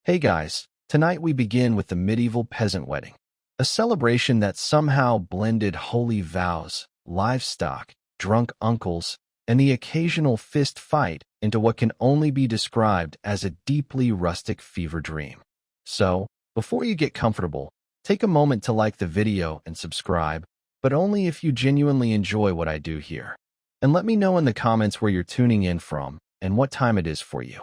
Hey guys, tonight we begin with the medieval peasant wedding, a celebration that somehow blended holy vows, livestock, drunk uncles, and the occasional fist fight into what can only be described as a deeply rustic fever dream. So, before you get comfortable, take a moment to like the video and subscribe, but only if you genuinely enjoy what I do here. And let me know in the comments where you're tuning in from and what time it is for you.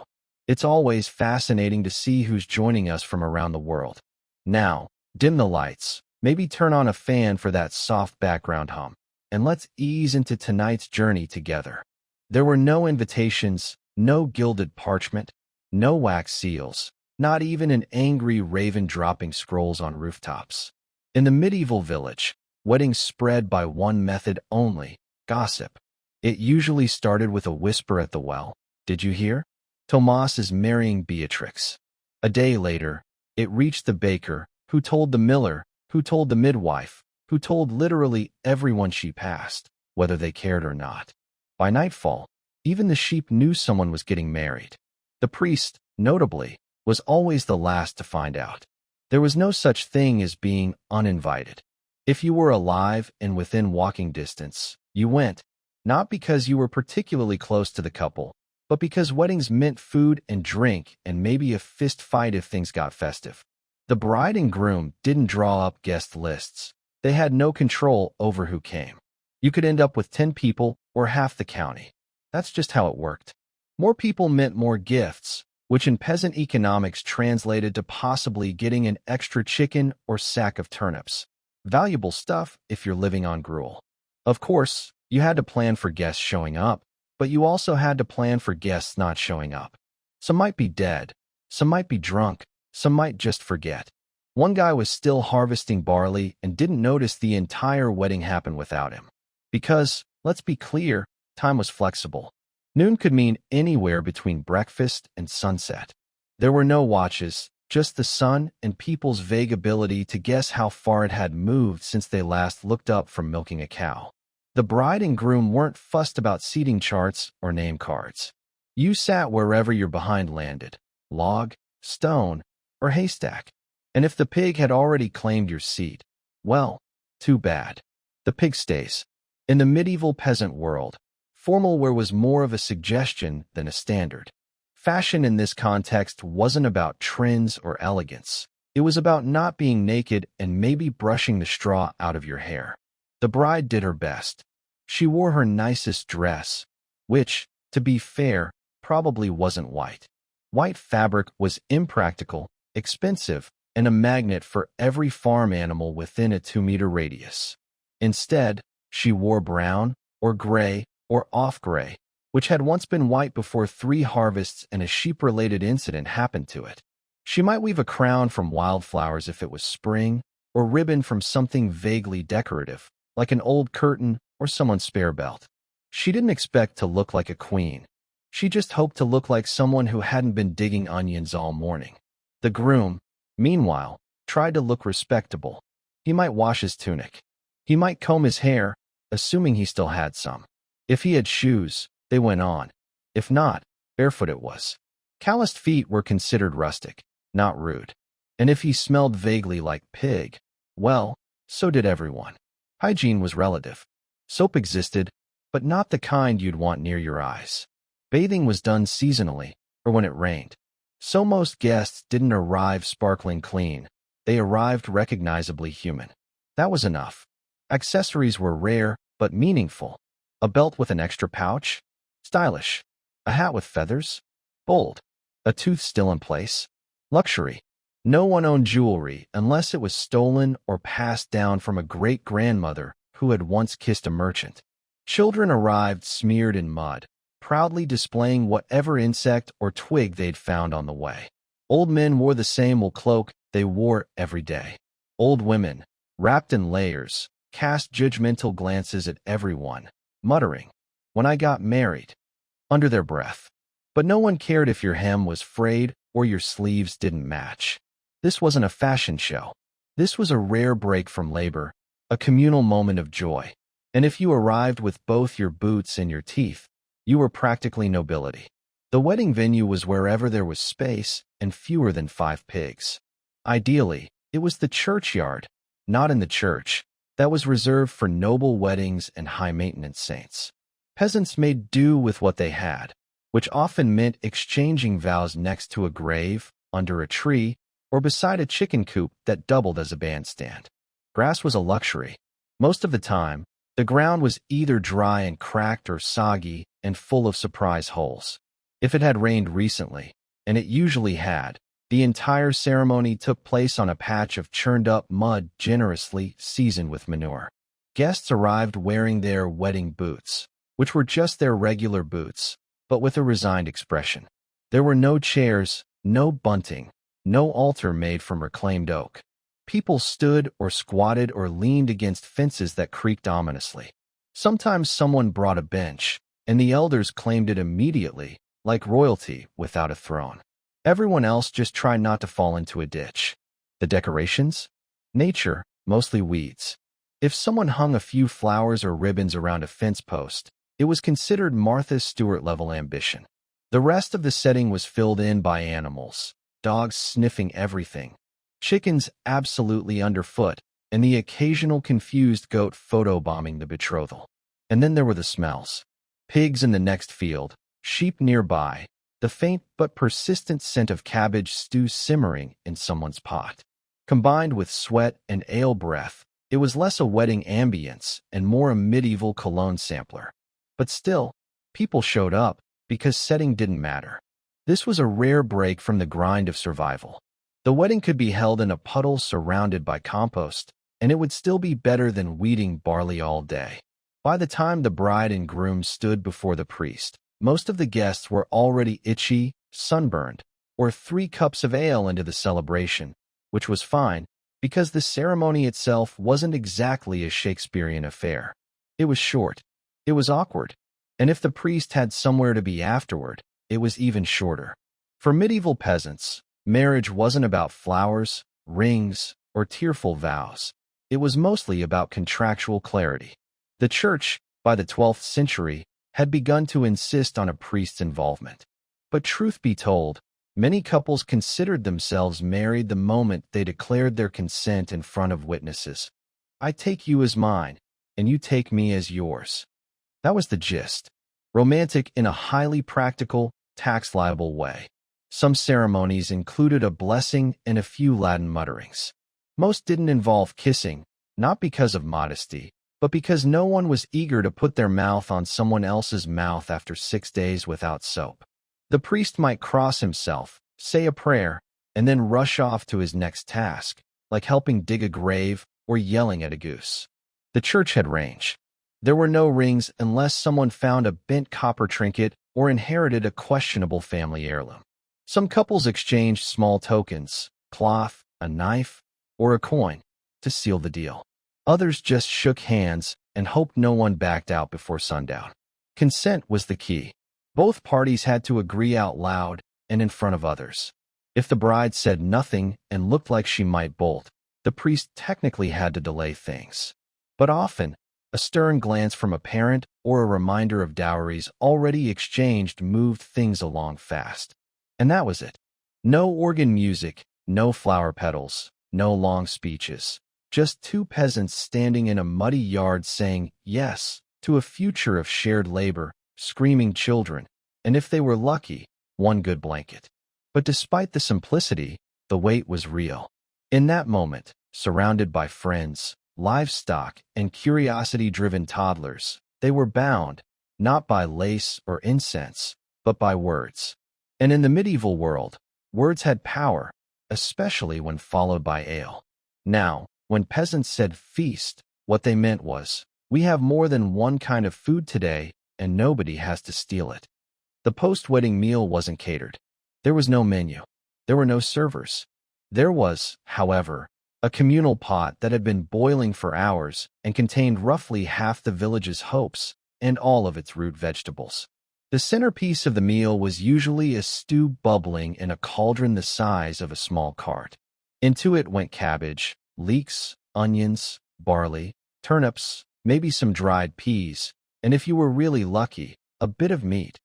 It's always fascinating to see who's joining us from around the world. Now, dim the lights, maybe turn on a fan for that soft background hum, and let's ease into tonight's journey together. There were no invitations, no gilded parchment, no wax seals, not even an angry raven dropping scrolls on rooftops. In the medieval village, weddings spread by one method only, gossip. It usually started with a whisper at the well. Did you hear? Tomas is marrying Beatrix. A day later, it reached the baker, who told the miller, who told the midwife, who told literally everyone she passed, whether they cared or not. By nightfall, even the sheep knew someone was getting married. The priest, notably, was always the last to find out. There was no such thing as being uninvited. If you were alive and within walking distance, you went, not because you were particularly close to the couple, but because weddings meant food and drink and maybe a fist fight if things got festive. The bride and groom didn't draw up guest lists. They had no control over who came. You could end up with 10 people or half the county. That's just how it worked. More people meant more gifts, which in peasant economics translated to possibly getting an extra chicken or sack of turnips. Valuable stuff if you're living on gruel. Of course, you had to plan for guests showing up, but you also had to plan for guests not showing up. Some might be dead, some might be drunk, some might just forget. One guy was still harvesting barley and didn't notice the entire wedding happened without him. Because, let's be clear, time was flexible. Noon could mean anywhere between breakfast and sunset. There were no watches, just the sun and people's vague ability to guess how far it had moved since they last looked up from milking a cow. The bride and groom weren't fussed about seating charts or name cards. You sat wherever your behind landed, log, stone, or haystack. And if the pig had already claimed your seat, well, too bad. The pig stays. In the medieval peasant world, formal wear was more of a suggestion than a standard. Fashion in this context wasn't about trends or elegance. It was about not being naked and maybe brushing the straw out of your hair. The bride did her best. She wore her nicest dress, which, to be fair, probably wasn't white. White fabric was impractical, expensive, and a magnet for every farm animal within a 2-meter radius. Instead, she wore brown, or gray, or off-gray, which had once been white before 3 harvests and a sheep-related incident happened to it. She might weave a crown from wildflowers if it was spring, or ribbon from something vaguely decorative, like an old curtain or someone's spare belt. She didn't expect to look like a queen. She just hoped to look like someone who hadn't been digging onions all morning. The groom, meanwhile, tried to look respectable. He might wash his tunic. He might comb his hair, assuming he still had some. If he had shoes, they went on. If not, barefoot it was. Calloused feet were considered rustic, not rude. And if he smelled vaguely like pig, well, so did everyone. Hygiene was relative. Soap existed, but not the kind you'd want near your eyes. Bathing was done seasonally, or when it rained. So most guests didn't arrive sparkling clean. They arrived recognizably human. That was enough. Accessories were rare, but meaningful. A belt with an extra pouch? Stylish. A hat with feathers? Bold. A tooth still in place? Luxury. No one owned jewelry unless it was stolen or passed down from a great-grandmother who had once kissed a merchant. Children arrived smeared in mud, proudly displaying whatever insect or twig they'd found on the way. Old men wore the same wool cloak they wore every day. Old women, wrapped in layers, cast judgmental glances at everyone, muttering, "When I got married," under their breath. But no one cared if your hem was frayed or your sleeves didn't match. This wasn't a fashion show. This was a rare break from labor, a communal moment of joy. And if you arrived with both your boots and your teeth, you were practically nobility. The wedding venue was wherever there was space, and fewer than 5 pigs. Ideally, it was the churchyard, not in the church, that was reserved for noble weddings and high-maintenance saints. Peasants made do with what they had, which often meant exchanging vows next to a grave, under a tree, or beside a chicken coop that doubled as a bandstand. Grass was a luxury. Most of the time, the ground was either dry and cracked or soggy and full of surprise holes. If it had rained recently, and it usually had, the entire ceremony took place on a patch of churned-up mud generously seasoned with manure. Guests arrived wearing their wedding boots, which were just their regular boots, but with a resigned expression. There were no chairs, no bunting, no altar made from reclaimed oak. People stood or squatted or leaned against fences that creaked ominously. Sometimes someone brought a bench, and the elders claimed it immediately, like royalty without a throne. Everyone else just tried not to fall into a ditch. The decorations? Nature, mostly weeds. If someone hung a few flowers or ribbons around a fence post, it was considered Martha Stewart-level ambition. The rest of the setting was filled in by animals, dogs sniffing everything, chickens absolutely underfoot, and the occasional confused goat photobombing the betrothal. And then there were the smells. Pigs in the next field, sheep nearby, the faint but persistent scent of cabbage stew simmering in someone's pot. Combined with sweat and ale breath, it was less a wedding ambience and more a medieval cologne sampler. But still, people showed up because setting didn't matter. This was a rare break from the grind of survival. The wedding could be held in a puddle surrounded by compost, and it would still be better than weeding barley all day. By the time the bride and groom stood before the priest, most of the guests were already itchy, sunburned, or 3 cups of ale into the celebration, which was fine, because the ceremony itself wasn't exactly a Shakespearean affair. It was short. It was awkward. And if the priest had somewhere to be afterward, it was even shorter. For medieval peasants, marriage wasn't about flowers, rings, or tearful vows. It was mostly about contractual clarity. The church, by the 12th century, had begun to insist on a priest's involvement. But truth be told, many couples considered themselves married the moment they declared their consent in front of witnesses. I take you as mine, and you take me as yours. That was the gist. Romantic in a highly practical, tax-liable way. Some ceremonies included a blessing and a few Latin mutterings. Most didn't involve kissing, not because of modesty, but because no one was eager to put their mouth on someone else's mouth after 6 days without soap. The priest might cross himself, say a prayer, and then rush off to his next task, like helping dig a grave or yelling at a goose. The church had range. There were no rings unless someone found a bent copper trinket or inherited a questionable family heirloom. Some couples exchanged small tokens, cloth, a knife, or a coin, to seal the deal. Others just shook hands and hoped no one backed out before sundown. Consent was the key. Both parties had to agree out loud and in front of others. If the bride said nothing and looked like she might bolt, the priest technically had to delay things. But often, a stern glance from a parent or a reminder of dowries already exchanged moved things along fast. And that was it. No organ music, no flower petals, no long speeches. Just 2 peasants standing in a muddy yard saying yes to a future of shared labor, screaming children, and if they were lucky, 1 good blanket. But despite the simplicity, the weight was real. In that moment, surrounded by friends, livestock, and curiosity-driven toddlers, they were bound, not by lace or incense, but by words. And in the medieval world, words had power, especially when followed by ale. Now, when peasants said feast, what they meant was, we have more than one kind of food today, and nobody has to steal it. The post-wedding meal wasn't catered. There was no menu. There were no servers. There was, however, a communal pot that had been boiling for hours and contained roughly half the village's hopes and all of its root vegetables. The centerpiece of the meal was usually a stew bubbling in a cauldron the size of a small cart. Into it went cabbage, leeks, onions, barley, turnips, maybe some dried peas, and if you were really lucky, a bit of meat.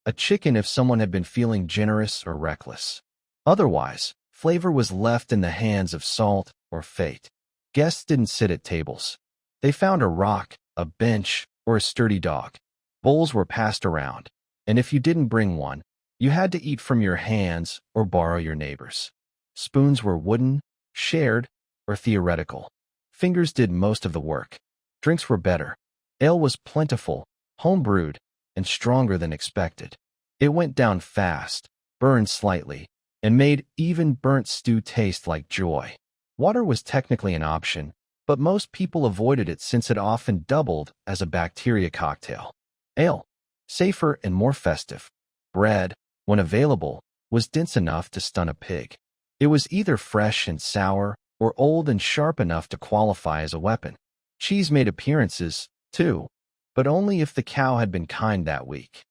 A chicken if someone had been feeling generous or reckless. Otherwise, flavor was left in the hands of salt or fate. Guests didn't sit at tables. They found a rock, a bench, or a sturdy dog. Bowls were passed around, and if you didn't bring one, you had to eat from your hands or borrow your neighbor's. Spoons were wooden, shared, or theoretical. Fingers did most of the work. Drinks were better. Ale was plentiful, home-brewed, and stronger than expected. It went down fast, burned slightly, and made even burnt stew taste like joy. Water was technically an option, but most people avoided it since it often doubled as a bacteria cocktail. Ale, safer and more festive. Bread, when available, was dense enough to stun a pig. It was either fresh and sour or old and sharp enough to qualify as a weapon. Cheese made appearances, too, but only if the cow had been kind that week.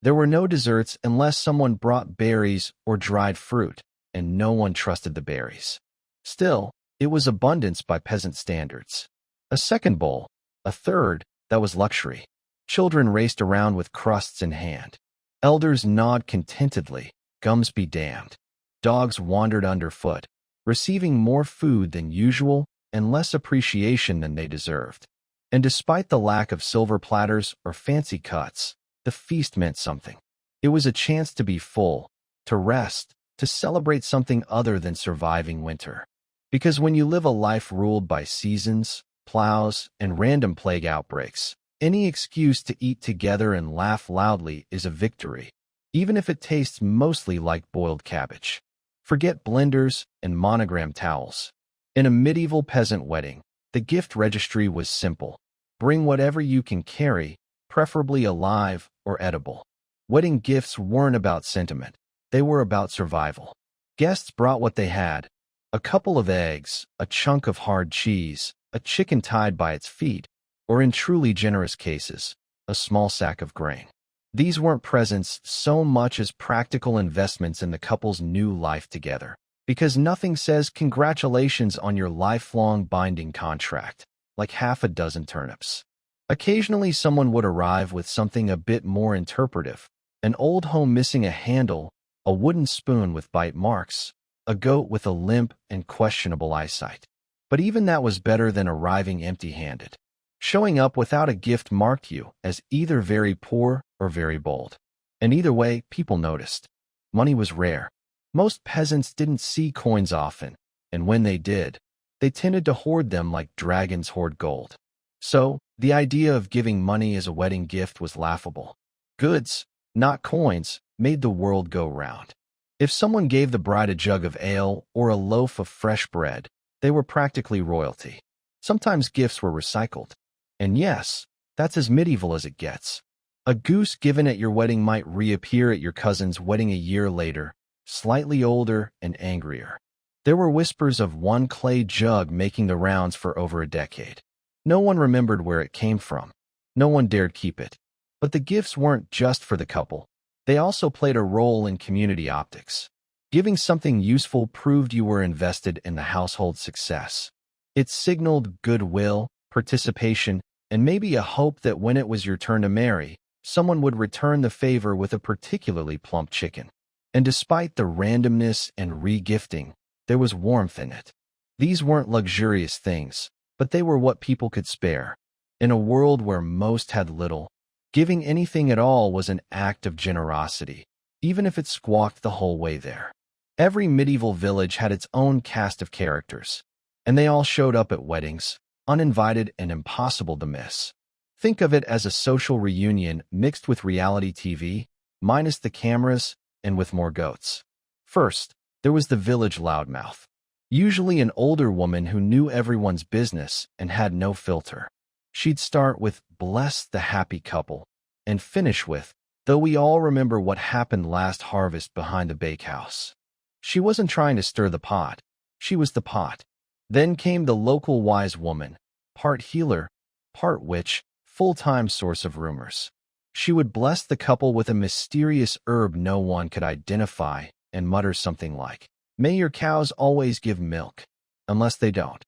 There were no desserts unless someone brought berries or dried fruit, and no one trusted the berries. Still, it was abundance by peasant standards. A second bowl, a third, that was luxury. Children raced around with crusts in hand. Elders gnawed contentedly, gums be damned. Dogs wandered underfoot, receiving more food than usual and less appreciation than they deserved. And despite the lack of silver platters or fancy cuts, the feast meant something. It was a chance to be full, to rest, to celebrate something other than surviving winter. Because when you live a life ruled by seasons, plows, and random plague outbreaks, any excuse to eat together and laugh loudly is a victory, even if it tastes mostly like boiled cabbage. Forget blenders and monogram towels. In a medieval peasant wedding, the gift registry was simple. Bring whatever you can carry, preferably alive or edible. Wedding gifts weren't about sentiment. They were about survival. Guests brought what they had: a couple of eggs, a chunk of hard cheese, a chicken tied by its feet, or in truly generous cases, a small sack of grain. These weren't presents so much as practical investments in the couple's new life together, because nothing says congratulations on your lifelong binding contract like half a dozen turnips. Occasionally someone would arrive with something a bit more interpretive: an old home missing a handle, a wooden spoon with bite marks, a goat with a limp and questionable eyesight. But even that was better than arriving empty-handed. Showing up without a gift marked you as either very poor or very bold. And either way, people noticed. Money was rare. Most peasants didn't see coins often, and when they did, they tended to hoard them like dragons hoard gold. So, the idea of giving money as a wedding gift was laughable. Goods, not coins, made the world go round. If someone gave the bride a jug of ale or a loaf of fresh bread, they were practically royalty. Sometimes gifts were recycled. And yes, that's as medieval as it gets. A goose given at your wedding might reappear at your cousin's wedding a year later, slightly older and angrier. There were whispers of one clay jug making the rounds for over a decade. No one remembered where it came from. No one dared keep it. But the gifts weren't just for the couple. They also played a role in community optics. Giving something useful proved you were invested in the household's success. It signaled goodwill, participation, and maybe a hope that when it was your turn to marry, someone would return the favor with a particularly plump chicken. And despite the randomness and re-gifting, there was warmth in it. These weren't luxurious things, but they were what people could spare. In a world where most had little, giving anything at all was an act of generosity, even if it squawked the whole way there. Every medieval village had its own cast of characters, and they all showed up at weddings, uninvited and impossible to miss. Think of it as a social reunion mixed with reality TV, minus the cameras, and with more goats. First, there was the village loudmouth, usually an older woman who knew everyone's business and had no filter. She'd start with "Bless the happy couple" and finish with, "Though we all remember what happened last harvest behind the bakehouse." She wasn't trying to stir the pot. She was the pot. Then came the local wise woman, part healer, part witch, full-time source of rumors. She would bless the couple with a mysterious herb no one could identify and mutter something like, "May your cows always give milk," unless they don't.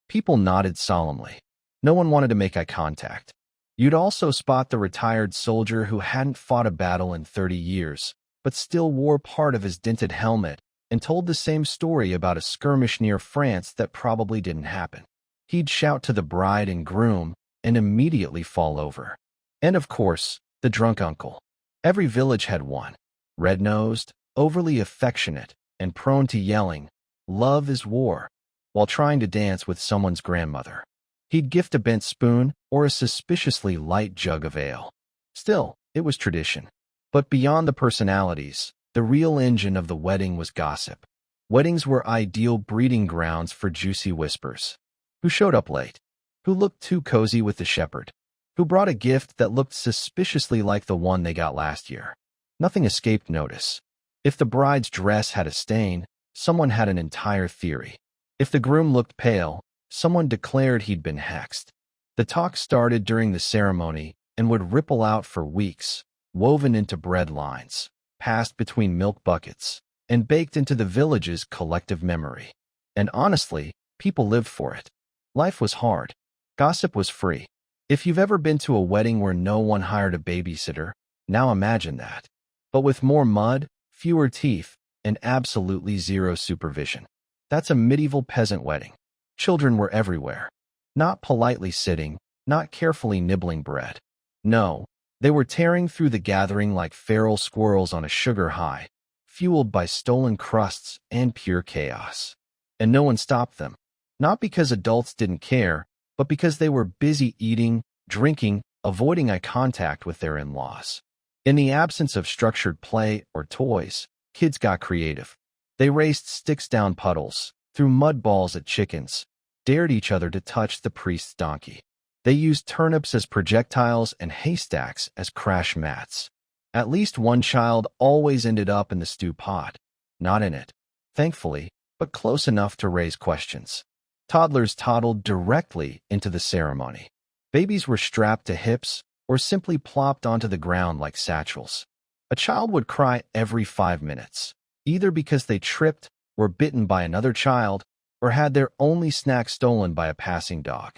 People nodded solemnly. No one wanted to make eye contact. You'd also spot the retired soldier who hadn't fought a battle in 30 years, but still wore part of his dented helmet and told the same story about a skirmish near France that probably didn't happen. He'd shout to the bride and groom and immediately fall over. And of course, the drunk uncle. Every village had one. Red-nosed, overly affectionate, and prone to yelling, "Love is war," while trying to dance with someone's grandmother. He'd gift a bent spoon or a suspiciously light jug of ale. Still, it was tradition. But beyond the personalities, the real engine of the wedding was gossip. Weddings were ideal breeding grounds for juicy whispers. Who showed up late? Who looked too cozy with the shepherd? Who brought a gift that looked suspiciously like the one they got last year? Nothing escaped notice. If the bride's dress had a stain, someone had an entire theory. If the groom looked pale, someone declared he'd been hexed. The talk started during the ceremony and would ripple out for weeks, woven into bread lines, passed between milk buckets, and baked into the village's collective memory. And honestly, people lived for it. Life was hard. Gossip was free. If you've ever been to a wedding where no one hired a babysitter, now imagine that. But with more mud, fewer teeth, and absolutely zero supervision. That's a medieval peasant wedding. Children were everywhere. Not politely sitting, not carefully nibbling bread. No, they were tearing through the gathering like feral squirrels on a sugar high, fueled by stolen crusts and pure chaos. And no one stopped them. Not because adults didn't care, but because they were busy eating, drinking, avoiding eye contact with their in-laws. In the absence of structured play or toys, kids got creative. They raced sticks down puddles, threw mud balls at chickens, dared each other to touch the priest's donkey. They used turnips as projectiles and haystacks as crash mats. At least one child always ended up in the stew pot. Not in it, thankfully, but close enough to raise questions. Toddlers toddled directly into the ceremony. Babies were strapped to hips or simply plopped onto the ground like satchels. A child would cry every 5 minutes, either because they tripped, were bitten by another child, or had their only snack stolen by a passing dog.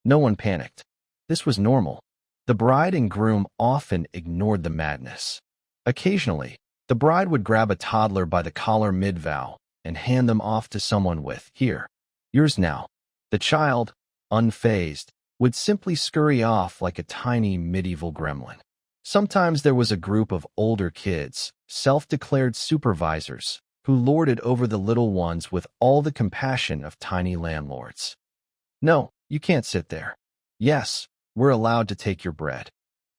No one panicked. This was normal. The bride and groom often ignored the madness. Occasionally, the bride would grab a toddler by the collar mid-vow and hand them off to someone with, "Here, yours now." The child, unfazed, would simply scurry off like a tiny medieval gremlin. Sometimes there was a group of older kids, self-declared supervisors, who lorded over the little ones with all the compassion of tiny landlords. "No, you can't sit there." "Yes, we're allowed to take your bread."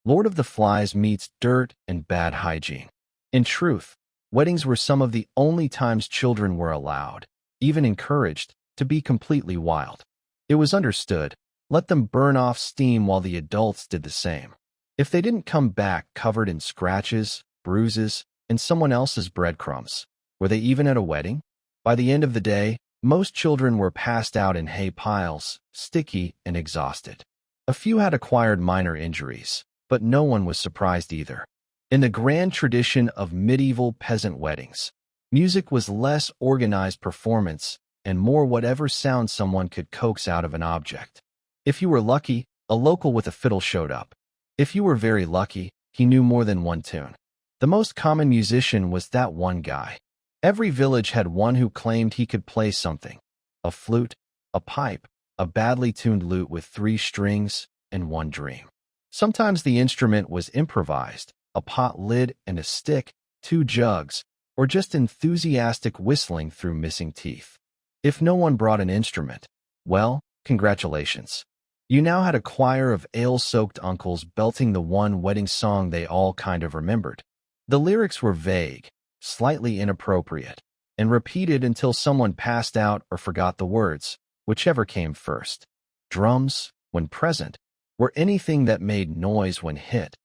Lord of the Flies meets dirt and bad hygiene. In truth, weddings were some of the only times children were allowed, even encouraged, to be completely wild. It was understood, let them burn off steam while the adults did the same. If they didn't come back covered in scratches, bruises, and someone else's breadcrumbs, were they even at a wedding? By the end of the day, most children were passed out in hay piles, sticky and exhausted. A few had acquired minor injuries, but no one was surprised either. In the grand tradition of medieval peasant weddings, music was less organized performance and more whatever sound someone could coax out of an object. If you were lucky, a local with a fiddle showed up. If you were very lucky, he knew more than one tune. The most common musician was that one guy. Every village had one who claimed he could play something: a flute, a pipe, a badly tuned lute with 3 strings, and one dream. Sometimes the instrument was improvised, a pot lid and a stick, 2 jugs, or just enthusiastic whistling through missing teeth. If no one brought an instrument, well, congratulations. You now had a choir of ale-soaked uncles belting the one wedding song they all kind of remembered. The lyrics were vague, slightly inappropriate, and repeated until someone passed out or forgot the words, whichever came first. Drums, when present, were anything that made noise when hit.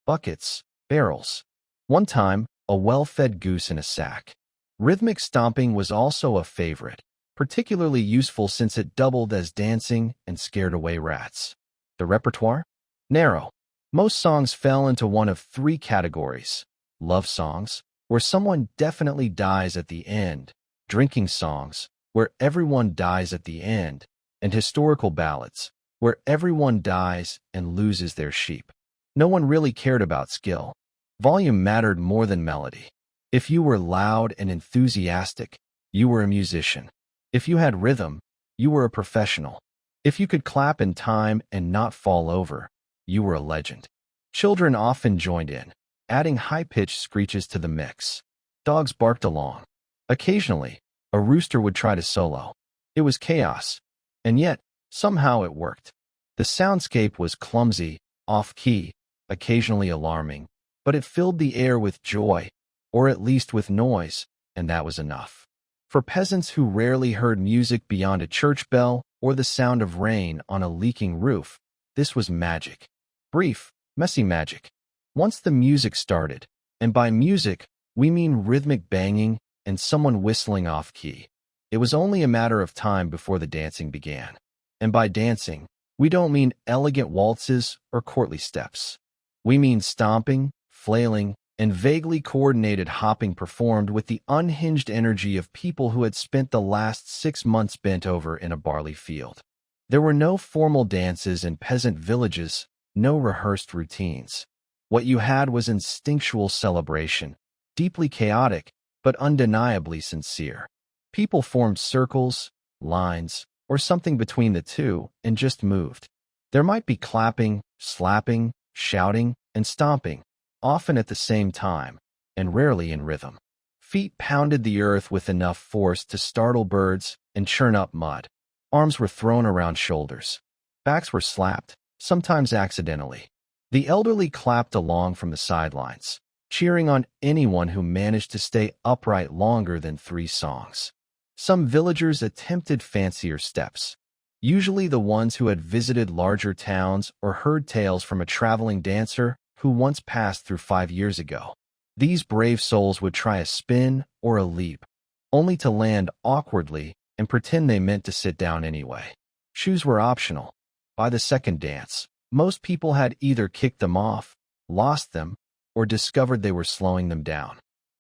Buckets, barrels. One time, a well-fed goose in a sack. Rhythmic stomping was also a favorite, particularly useful since it doubled as dancing and scared away rats. The repertoire? Narrow. Most songs fell into one of 3 categories: love songs, where someone definitely dies at the end; drinking songs, where everyone dies at the end; and historical ballads, where everyone dies and loses their sheep. No one really cared about skill. Volume mattered more than melody. If you were loud and enthusiastic, you were a musician. If you had rhythm, you were a professional. If you could clap in time and not fall over, you were a legend. Children often joined in, adding high-pitched screeches to the mix. Dogs barked along. Occasionally, a rooster would try to solo. It was chaos, and yet, somehow it worked. The soundscape was clumsy, off-key, occasionally alarming, but it filled the air with joy, or at least with noise, and that was enough. For peasants who rarely heard music beyond a church bell or the sound of rain on a leaking roof, this was magic. Brief, messy magic. Once the music started, and by music, we mean rhythmic banging and someone whistling off-key, it was only a matter of time before the dancing began. And by dancing, we don't mean elegant waltzes or courtly steps. We mean stomping, flailing, and vaguely coordinated hopping performed with the unhinged energy of people who had spent the last 6 months bent over in a barley field. There were no formal dances in peasant villages, no rehearsed routines. What you had was instinctual celebration, deeply chaotic, but undeniably sincere. People formed circles, lines, or something between the two and just moved. There might be clapping, slapping, shouting, and stomping, often at the same time, and rarely in rhythm. Feet pounded the earth with enough force to startle birds and churn up mud. Arms were thrown around shoulders. Backs were slapped, sometimes accidentally. The elderly clapped along from the sidelines, cheering on anyone who managed to stay upright longer than 3 songs. Some villagers attempted fancier steps, usually the ones who had visited larger towns or heard tales from a traveling dancer who once passed through 5 years ago. These brave souls would try a spin or a leap, only to land awkwardly and pretend they meant to sit down anyway. Shoes were optional. By the second dance, most people had either kicked them off, lost them, or discovered they were slowing them down.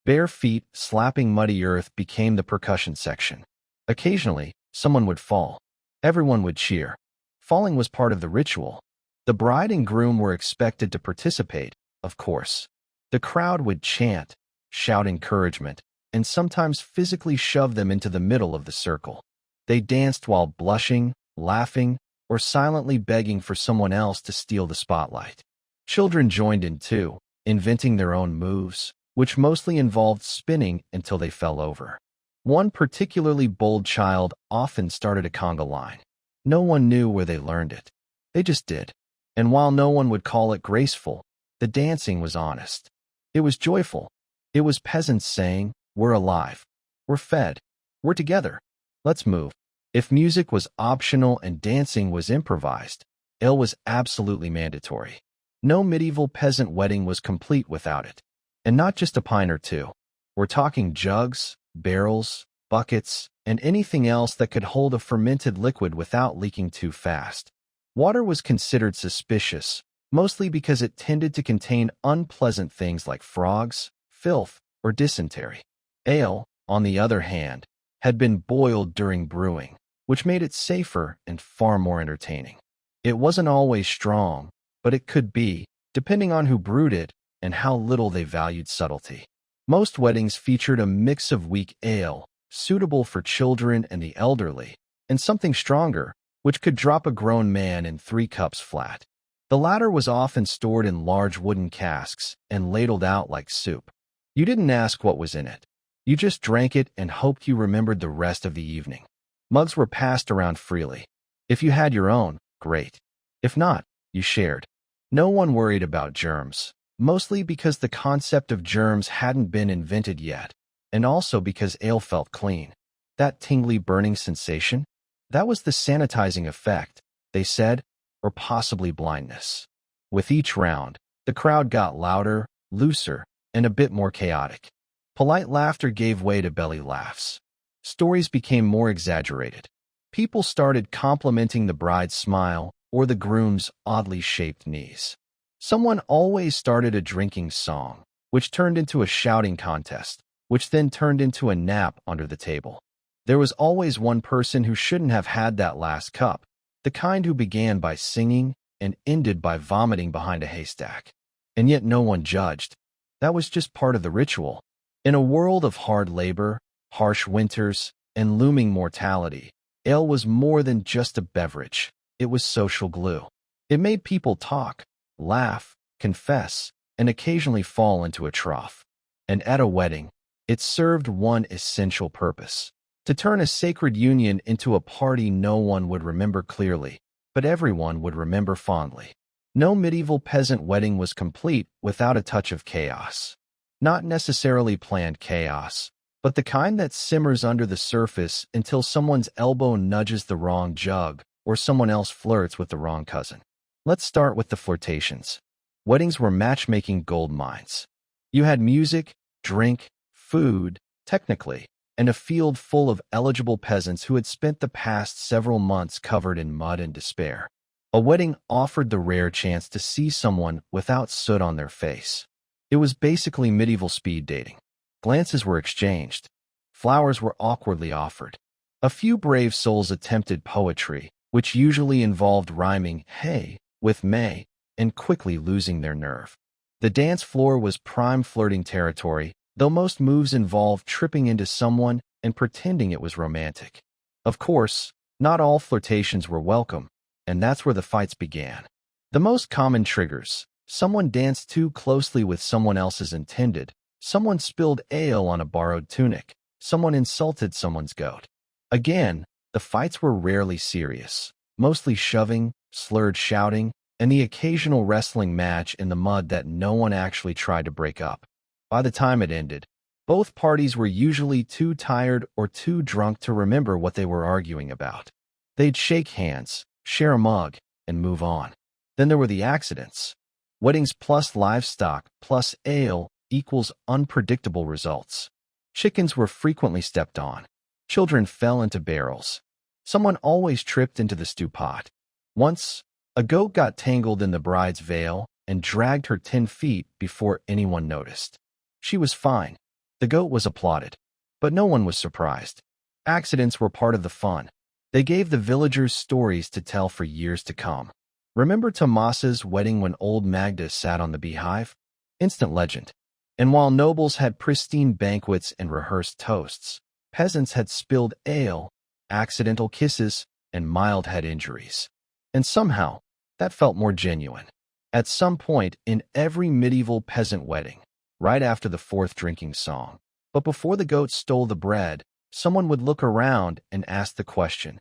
Bare feet slapping muddy earth became the percussion section. Occasionally, someone would fall. Everyone would cheer. Falling was part of the ritual. The bride and groom were expected to participate, of course. The crowd would chant, shout encouragement, and sometimes physically shove them into the middle of the circle. They danced while blushing, laughing, or silently begging for someone else to steal the spotlight. Children joined in too, inventing their own moves, which mostly involved spinning until they fell over. One particularly bold child often started a conga line. No one knew where they learned it. They just did. And while no one would call it graceful, the dancing was honest. It was joyful. It was peasants saying, "We're alive. We're fed. We're together. Let's move." If music was optional and dancing was improvised, it was absolutely mandatory. No medieval peasant wedding was complete without it. And not just a pint or two. We're talking jugs, barrels, buckets, and anything else that could hold a fermented liquid without leaking too fast. Water was considered suspicious, mostly because it tended to contain unpleasant things like frogs, filth, or dysentery. Ale, on the other hand, had been boiled during brewing, which made it safer and far more entertaining. It wasn't always strong, but it could be, depending on who brewed it and how little they valued subtlety. Most weddings featured a mix of weak ale, suitable for children and the elderly, and something stronger, which could drop a grown man in 3 cups flat. The latter was often stored in large wooden casks and ladled out like soup. You didn't ask what was in it. You just drank it and hoped you remembered the rest of the evening. Mugs were passed around freely. If you had your own, great. If not, you shared. No one worried about germs, mostly because the concept of germs hadn't been invented yet, and also because ale felt clean. That tingly burning sensation? That was the sanitizing effect, they said, or possibly blindness. With each round, the crowd got louder, looser, and a bit more chaotic. Polite laughter gave way to belly laughs. Stories became more exaggerated. People started complimenting the bride's smile or the groom's oddly shaped knees. Someone always started a drinking song, which turned into a shouting contest, which then turned into a nap under the table. There was always one person who shouldn't have had that last cup, the kind who began by singing and ended by vomiting behind a haystack. And yet no one judged. That was just part of the ritual. In a world of hard labor, harsh winters, and looming mortality, ale was more than just a beverage. It was social glue. It made people talk, laugh, confess, and occasionally fall into a trough. And at a wedding, it served one essential purpose: to turn a sacred union into a party no one would remember clearly, but everyone would remember fondly. No medieval peasant wedding was complete without a touch of chaos. Not necessarily planned chaos, but the kind that simmers under the surface until someone's elbow nudges the wrong jug or someone else flirts with the wrong cousin. Let's start with the flirtations. Weddings were matchmaking gold mines. You had music, drink, food, technically, and a field full of eligible peasants who had spent the past several months covered in mud and despair. A wedding offered the rare chance to see someone without soot on their face. It was basically medieval speed dating. Glances were exchanged. Flowers were awkwardly offered. A few brave souls attempted poetry, which usually involved rhyming "hey" with "may" and quickly losing their nerve. The dance floor was prime flirting territory, though most moves involved tripping into someone and pretending it was romantic. Of course, not all flirtations were welcome, and that's where the fights began. The most common triggers: someone danced too closely with someone else's intended, someone spilled ale on a borrowed tunic, someone insulted someone's goat. Again, the fights were rarely serious, mostly shoving, slurred shouting, and the occasional wrestling match in the mud that no one actually tried to break up. By the time it ended, both parties were usually too tired or too drunk to remember what they were arguing about. They'd shake hands, share a mug, and move on. Then there were the accidents. Weddings plus livestock plus ale equals unpredictable results. Chickens were frequently stepped on. Children fell into barrels. Someone always tripped into the stew pot. Once, a goat got tangled in the bride's veil and dragged her 10 feet before anyone noticed. She was fine. The goat was applauded. But no one was surprised. Accidents were part of the fun. They gave the villagers stories to tell for years to come. Remember Tomas's wedding when old Magda sat on the beehive? Instant legend. And while nobles had pristine banquets and rehearsed toasts, peasants had spilled ale, accidental kisses, and mild head injuries. And somehow, that felt more genuine. At some point in every medieval peasant wedding, right after the fourth drinking song, but before the goat stole the bread, someone would look around and ask the question,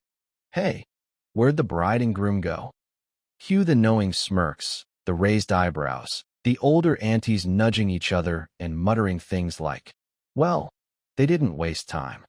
"Hey, where'd the bride and groom go?" Cue the knowing smirks, the raised eyebrows, the older aunties nudging each other and muttering things like, "Well, they didn't waste time."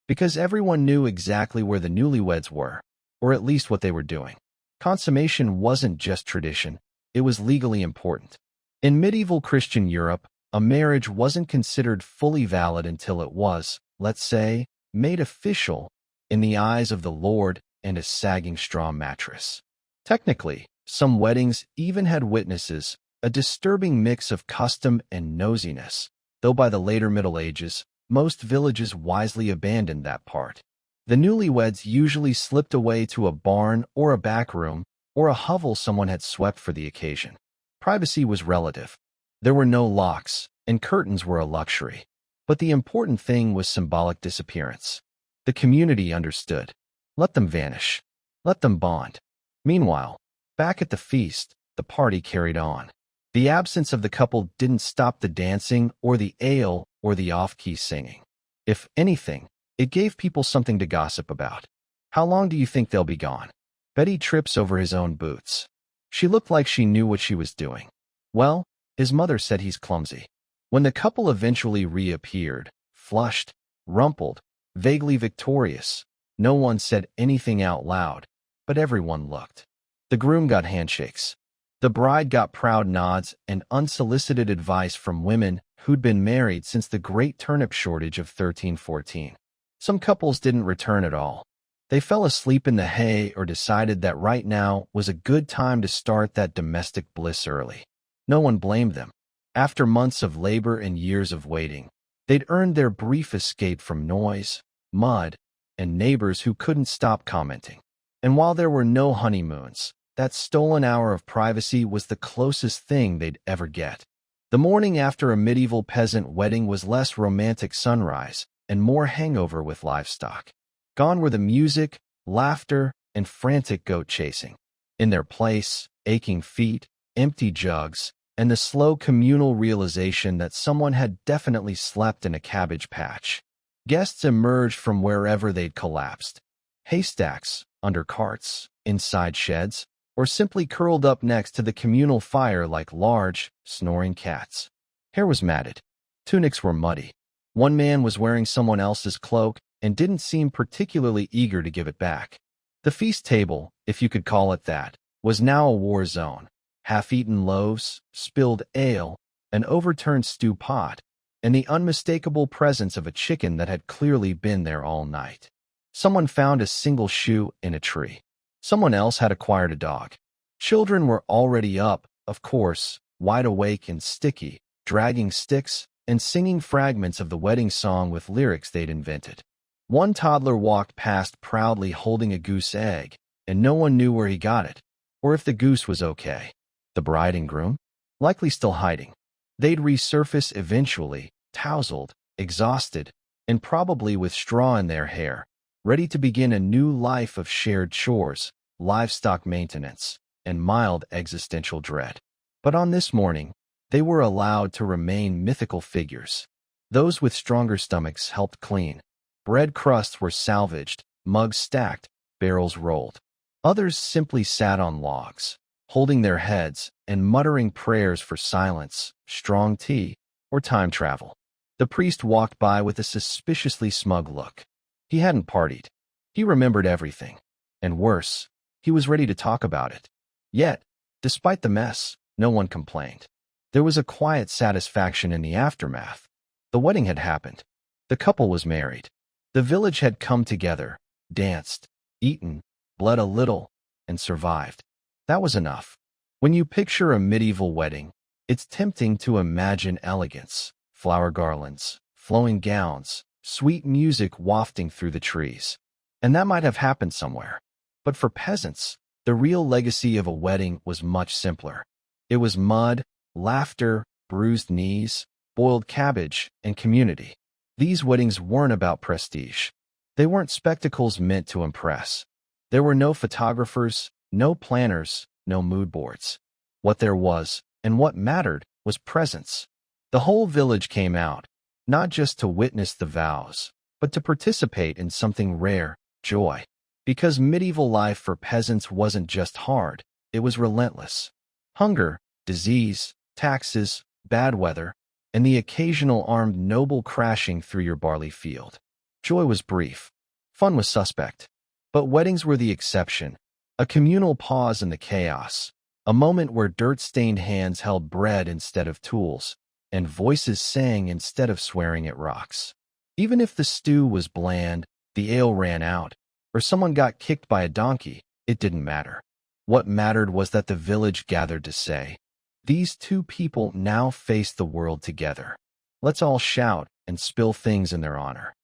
Because everyone knew exactly where the newlyweds were, or at least what they were doing. Consummation wasn't just tradition, it was legally important. In medieval Christian Europe, a marriage wasn't considered fully valid until it was, let's say, made official in the eyes of the Lord and a sagging straw mattress. Technically, some weddings even had witnesses, a disturbing mix of custom and nosiness, though by the later Middle Ages, most villages wisely abandoned that part. The newlyweds usually slipped away to a barn or a back room or a hovel someone had swept for the occasion. Privacy was relative. There were no locks, and curtains were a luxury. But the important thing was symbolic disappearance. The community understood. Let them vanish. Let them bond. Meanwhile, back at the feast, the party carried on. The absence of the couple didn't stop the dancing or the ale or the off-key singing. If anything, it gave people something to gossip about. How long do you think they'll be gone? Betty trips over his own boots. She looked like she knew what she was doing. Well, his mother said he's clumsy. When the couple eventually reappeared, flushed, rumpled, vaguely victorious, no one said anything out loud, but everyone looked. The groom got handshakes. The bride got proud nods and unsolicited advice from women who'd been married since the great turnip shortage of 1314. Some couples didn't return at all. They fell asleep in the hay or decided that right now was a good time to start that domestic bliss early. No one blamed them. After months of labor and years of waiting, they'd earned their brief escape from noise, mud, and neighbors who couldn't stop commenting. And while there were no honeymoons, that stolen hour of privacy was the closest thing they'd ever get. The morning after a medieval peasant wedding was less romantic sunrise and more hangover with livestock. Gone were the music, laughter, and frantic goat chasing. In their place, aching feet, empty jugs, and the slow communal realization that someone had definitely slept in a cabbage patch. Guests emerged from wherever they'd collapsed. Haystacks, under carts, inside sheds, or simply curled up next to the communal fire like large, snoring cats. Hair was matted. Tunics were muddy. One man was wearing someone else's cloak and didn't seem particularly eager to give it back. The feast table, if you could call it that, was now a war zone. Half-eaten loaves, spilled ale, an overturned stew pot, and the unmistakable presence of a chicken that had clearly been there all night. Someone found a single shoe in a tree. Someone else had acquired a dog. Children were already up, of course, wide awake and sticky, dragging sticks and singing fragments of the wedding song with lyrics they'd invented. One toddler walked past proudly holding a goose egg, and no one knew where he got it, or if the goose was okay. The bride and groom? Likely still hiding. They'd resurface eventually, tousled, exhausted, and probably with straw in their hair, ready to begin a new life of shared chores, livestock maintenance, and mild existential dread. But on this morning, they were allowed to remain mythical figures. Those with stronger stomachs helped clean. Bread crusts were salvaged, mugs stacked, barrels rolled. Others simply sat on logs, holding their heads and muttering prayers for silence, strong tea, or time travel. The priest walked by with a suspiciously smug look. He hadn't partied. He remembered everything. And worse, he was ready to talk about it. Yet, despite the mess, no one complained. There was a quiet satisfaction in the aftermath. The wedding had happened. The couple was married. The village had come together, danced, eaten, bled a little, and survived. That was enough. When you picture a medieval wedding, it's tempting to imagine elegance, flower garlands, flowing gowns, sweet music wafting through the trees. And that might have happened somewhere. But for peasants, the real legacy of a wedding was much simpler. It was mud, laughter, bruised knees, boiled cabbage, and community. These weddings weren't about prestige. They weren't spectacles meant to impress. There were no photographers, no planners, no mood boards. What there was, and what mattered, was presence. The whole village came out, not just to witness the vows, but to participate in something rare, joy. Because medieval life for peasants wasn't just hard, it was relentless. Hunger, disease, taxes, bad weather, and the occasional armed noble crashing through your barley field. Joy was brief. Fun was suspect. But weddings were the exception. A communal pause in the chaos. A moment where dirt-stained hands held bread instead of tools, and voices sang instead of swearing at rocks. Even if the stew was bland, the ale ran out, or someone got kicked by a donkey, it didn't matter. What mattered was that the village gathered to say, "These two people now face the world together. Let's all shout and spill things in their honor."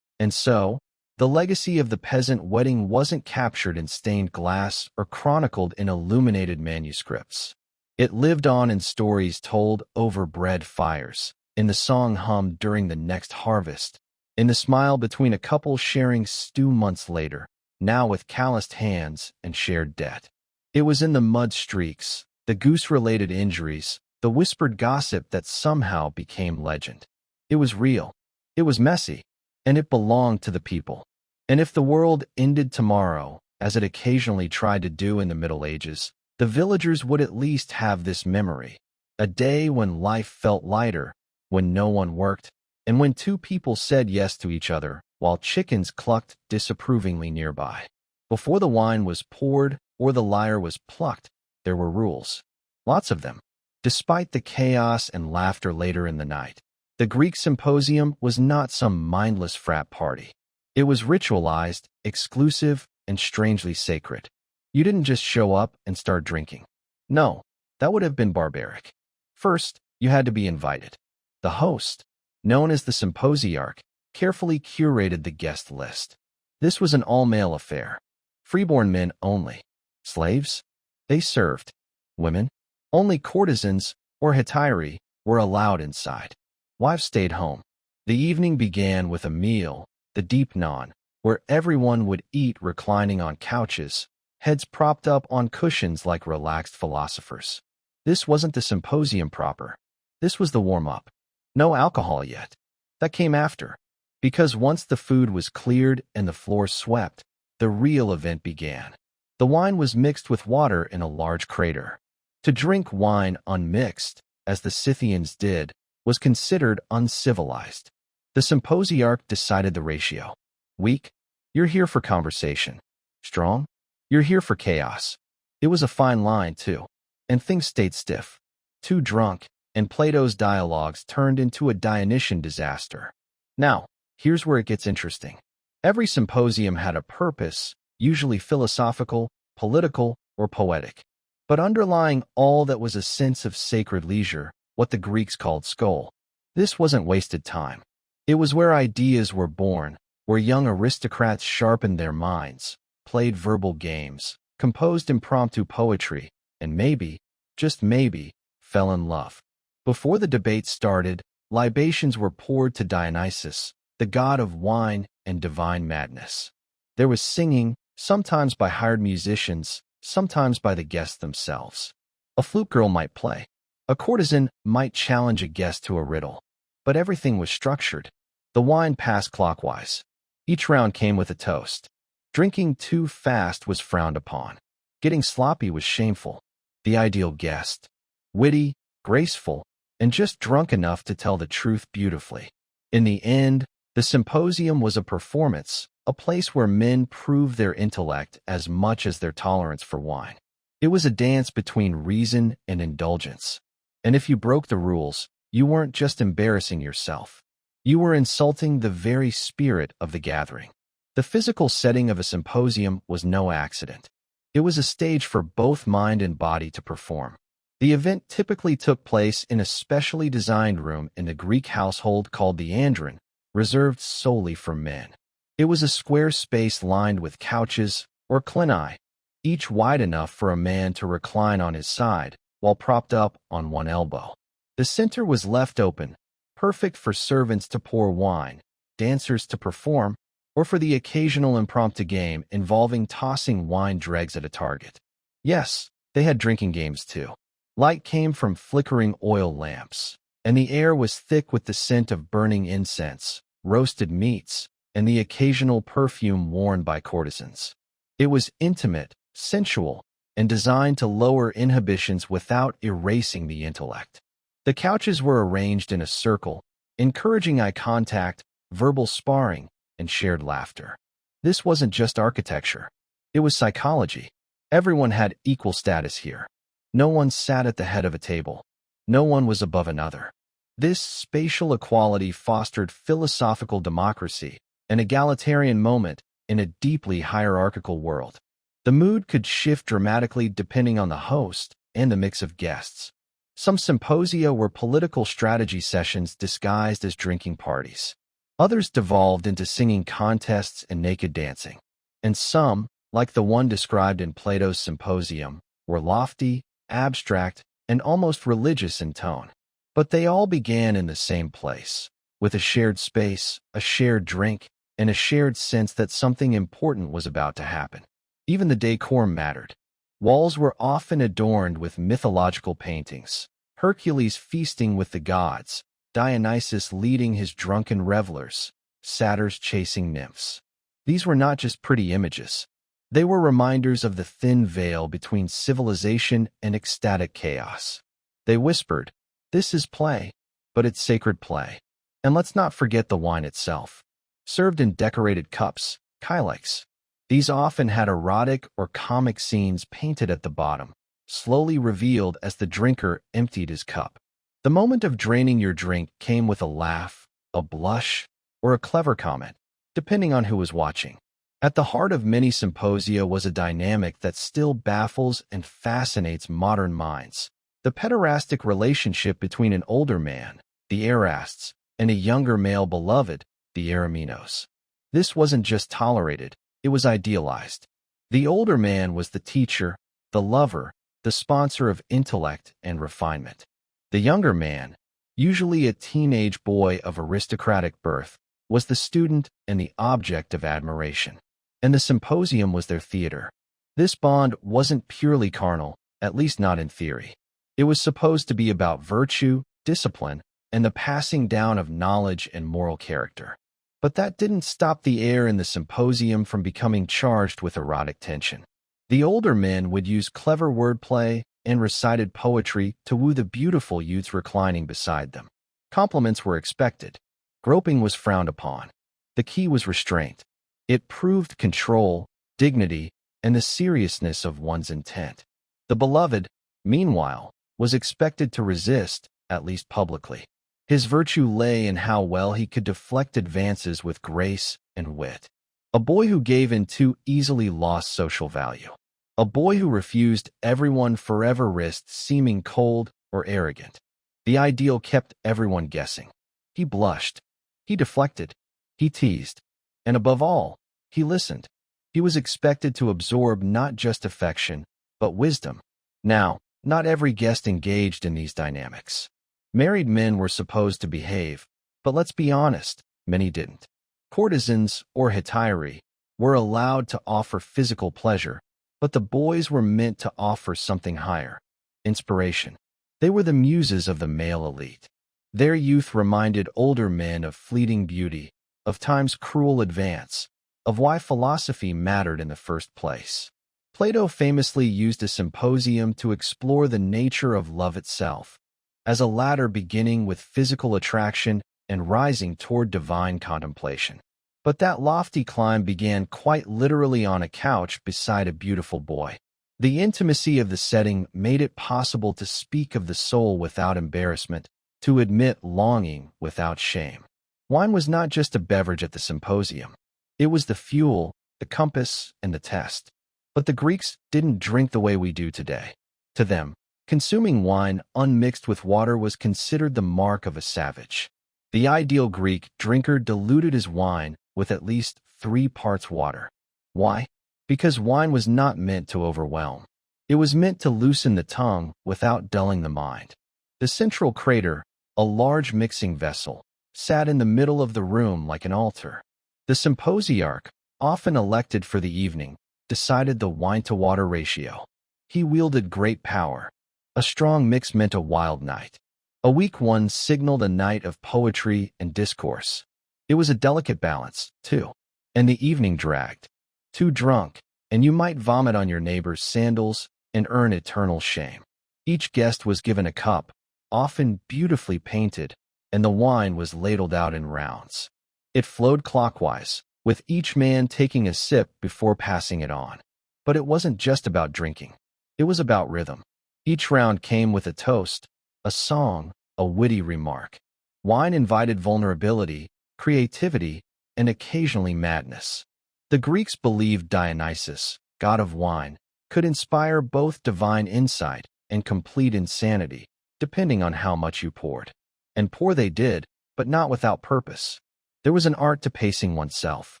And so, the legacy of the peasant wedding wasn't captured in stained glass or chronicled in illuminated manuscripts. It lived on in stories told over bread fires, in the song hummed during the next harvest, in the smile between a couple sharing stew months later, now with calloused hands and shared debt. It was in the mud streaks, the goose-related injuries, the whispered gossip that somehow became legend. It was real. It was messy. And it belonged to the people. And if the world ended tomorrow, as it occasionally tried to do in the Middle Ages, the villagers would at least have this memory. A day when life felt lighter, when no one worked, and when two people said yes to each other, while chickens clucked disapprovingly nearby. Before the wine was poured or the lyre was plucked, there were rules. Lots of them. Despite the chaos and laughter later in the night, the Greek symposium was not some mindless frat party. It was ritualized, exclusive, and strangely sacred. You didn't just show up and start drinking. No, that would have been barbaric. First, you had to be invited. The host, known as the symposiarch, carefully curated the guest list. This was an all-male affair. Freeborn men only. Slaves? They served. Women? Only courtesans or hetairai were allowed inside. Wives stayed home. The evening began with a meal, the deep non, where everyone would eat reclining on couches, heads propped up on cushions like relaxed philosophers. This wasn't the symposium proper. This was the warm-up. No alcohol yet. That came after. Because once the food was cleared and the floor swept, the real event began. The wine was mixed with water in a large crater. To drink wine unmixed, as the Scythians did, was considered uncivilized. The symposiarch decided the ratio. Weak? You're here for conversation. Strong? You're here for chaos. It was a fine line, too. And things stayed stiff. Too drunk, and Plato's dialogues turned into a Dionysian disaster. Now, here's where it gets interesting. Every symposium had a purpose, usually philosophical, political, or poetic. But underlying all that was a sense of sacred leisure, what the Greeks called skol. This wasn't wasted time. It was where ideas were born, where young aristocrats sharpened their minds, played verbal games, composed impromptu poetry, and maybe, just maybe, fell in love. Before the debate started, libations were poured to Dionysus, the god of wine and divine madness. There was singing, sometimes by hired musicians, sometimes by the guests themselves. A flute girl might play. A courtesan might challenge a guest to a riddle. But everything was structured. The wine passed clockwise. Each round came with a toast. Drinking too fast was frowned upon. Getting sloppy was shameful. The ideal guest. Witty, graceful, and just drunk enough to tell the truth beautifully. In the end, the symposium was a performance, a place where men proved their intellect as much as their tolerance for wine. It was a dance between reason and indulgence. And if you broke the rules, you weren't just embarrassing yourself. You were insulting the very spirit of the gathering. The physical setting of a symposium was no accident. It was a stage for both mind and body to perform. The event typically took place in a specially designed room in the Greek household called the andron, reserved solely for men. It was a square space lined with couches, or clini, each wide enough for a man to recline on his side, while propped up on one elbow. The center was left open, perfect for servants to pour wine, dancers to perform, or for the occasional impromptu game involving tossing wine dregs at a target. Yes, they had drinking games too. Light came from flickering oil lamps, and the air was thick with the scent of burning incense, roasted meats, and the occasional perfume worn by courtesans. It was intimate, sensual, and designed to lower inhibitions without erasing the intellect. The couches were arranged in a circle, encouraging eye contact, verbal sparring, and shared laughter. This wasn't just architecture. It was psychology. Everyone had equal status here. No one sat at the head of a table. No one was above another. This spatial equality fostered philosophical democracy, an egalitarian moment in a deeply hierarchical world. The mood could shift dramatically depending on the host and the mix of guests. Some symposia were political strategy sessions disguised as drinking parties. Others devolved into singing contests and naked dancing. And some, like the one described in Plato's Symposium, were lofty, abstract, and almost religious in tone. But they all began in the same place, with a shared space, a shared drink, and a shared sense that something important was about to happen. Even the decor mattered. Walls were often adorned with mythological paintings, Hercules feasting with the gods, Dionysus leading his drunken revelers, satyrs chasing nymphs. These were not just pretty images. They were reminders of the thin veil between civilization and ecstatic chaos. They whispered, "This is play, but it's sacred play." And let's not forget the wine itself. Served in decorated cups, kylix. These often had erotic or comic scenes painted at the bottom, slowly revealed as the drinker emptied his cup. The moment of draining your drink came with a laugh, a blush, or a clever comment, depending on who was watching. At the heart of many symposia was a dynamic that still baffles and fascinates modern minds: the pederastic relationship between an older man, the erasts, and a younger male beloved, the eromenos. This wasn't just tolerated, it was idealized. The older man was the teacher, the lover, the sponsor of intellect and refinement. The younger man, usually a teenage boy of aristocratic birth, was the student and the object of admiration. And the symposium was their theater. This bond wasn't purely carnal, at least not in theory. It was supposed to be about virtue, discipline, and the passing down of knowledge and moral character. But that didn't stop the air in the symposium from becoming charged with erotic tension. The older men would use clever wordplay and recited poetry to woo the beautiful youths reclining beside them. Compliments were expected. Groping was frowned upon. The key was restraint. It proved control, dignity, and the seriousness of one's intent. The beloved, meanwhile, was expected to resist, at least publicly. His virtue lay in how well he could deflect advances with grace and wit. A boy who gave in too easily lost social value. A boy who refused everyone forever risked seeming cold or arrogant. The ideal kept everyone guessing. He blushed. He deflected. He teased. And above all, he listened. He was expected to absorb not just affection, but wisdom. Now, not every guest engaged in these dynamics. Married men were supposed to behave, but let's be honest, many didn't. Courtesans, or hetairai, were allowed to offer physical pleasure, but the boys were meant to offer something higher: inspiration. They were the muses of the male elite. Their youth reminded older men of fleeting beauty, of time's cruel advance, of why philosophy mattered in the first place. Plato famously used a symposium to explore the nature of love itself, as a ladder beginning with physical attraction and rising toward divine contemplation. But that lofty climb began quite literally on a couch beside a beautiful boy. The intimacy of the setting made it possible to speak of the soul without embarrassment, to admit longing without shame. Wine was not just a beverage at the symposium. It was the fuel, the compass, and the test. But the Greeks didn't drink the way we do today. To them, consuming wine unmixed with water was considered the mark of a savage. The ideal Greek drinker diluted his wine with at least 3 parts water. Why? Because wine was not meant to overwhelm. It was meant to loosen the tongue without dulling the mind. The central crater, a large mixing vessel, sat in the middle of the room like an altar. The symposiarch, often elected for the evening, decided the wine-to-water ratio. He wielded great power. A strong mix meant a wild night. A weak one signaled a night of poetry and discourse. It was a delicate balance, too. And the evening dragged. Too drunk, and you might vomit on your neighbor's sandals and earn eternal shame. Each guest was given a cup, often beautifully painted, and the wine was ladled out in rounds. It flowed clockwise, with each man taking a sip before passing it on. But it wasn't just about drinking. It was about rhythm. Each round came with a toast, a song, a witty remark. Wine invited vulnerability, creativity, and occasionally madness. The Greeks believed Dionysus, god of wine, could inspire both divine insight and complete insanity, depending on how much you poured. And pour they did, but not without purpose. There was an art to pacing oneself.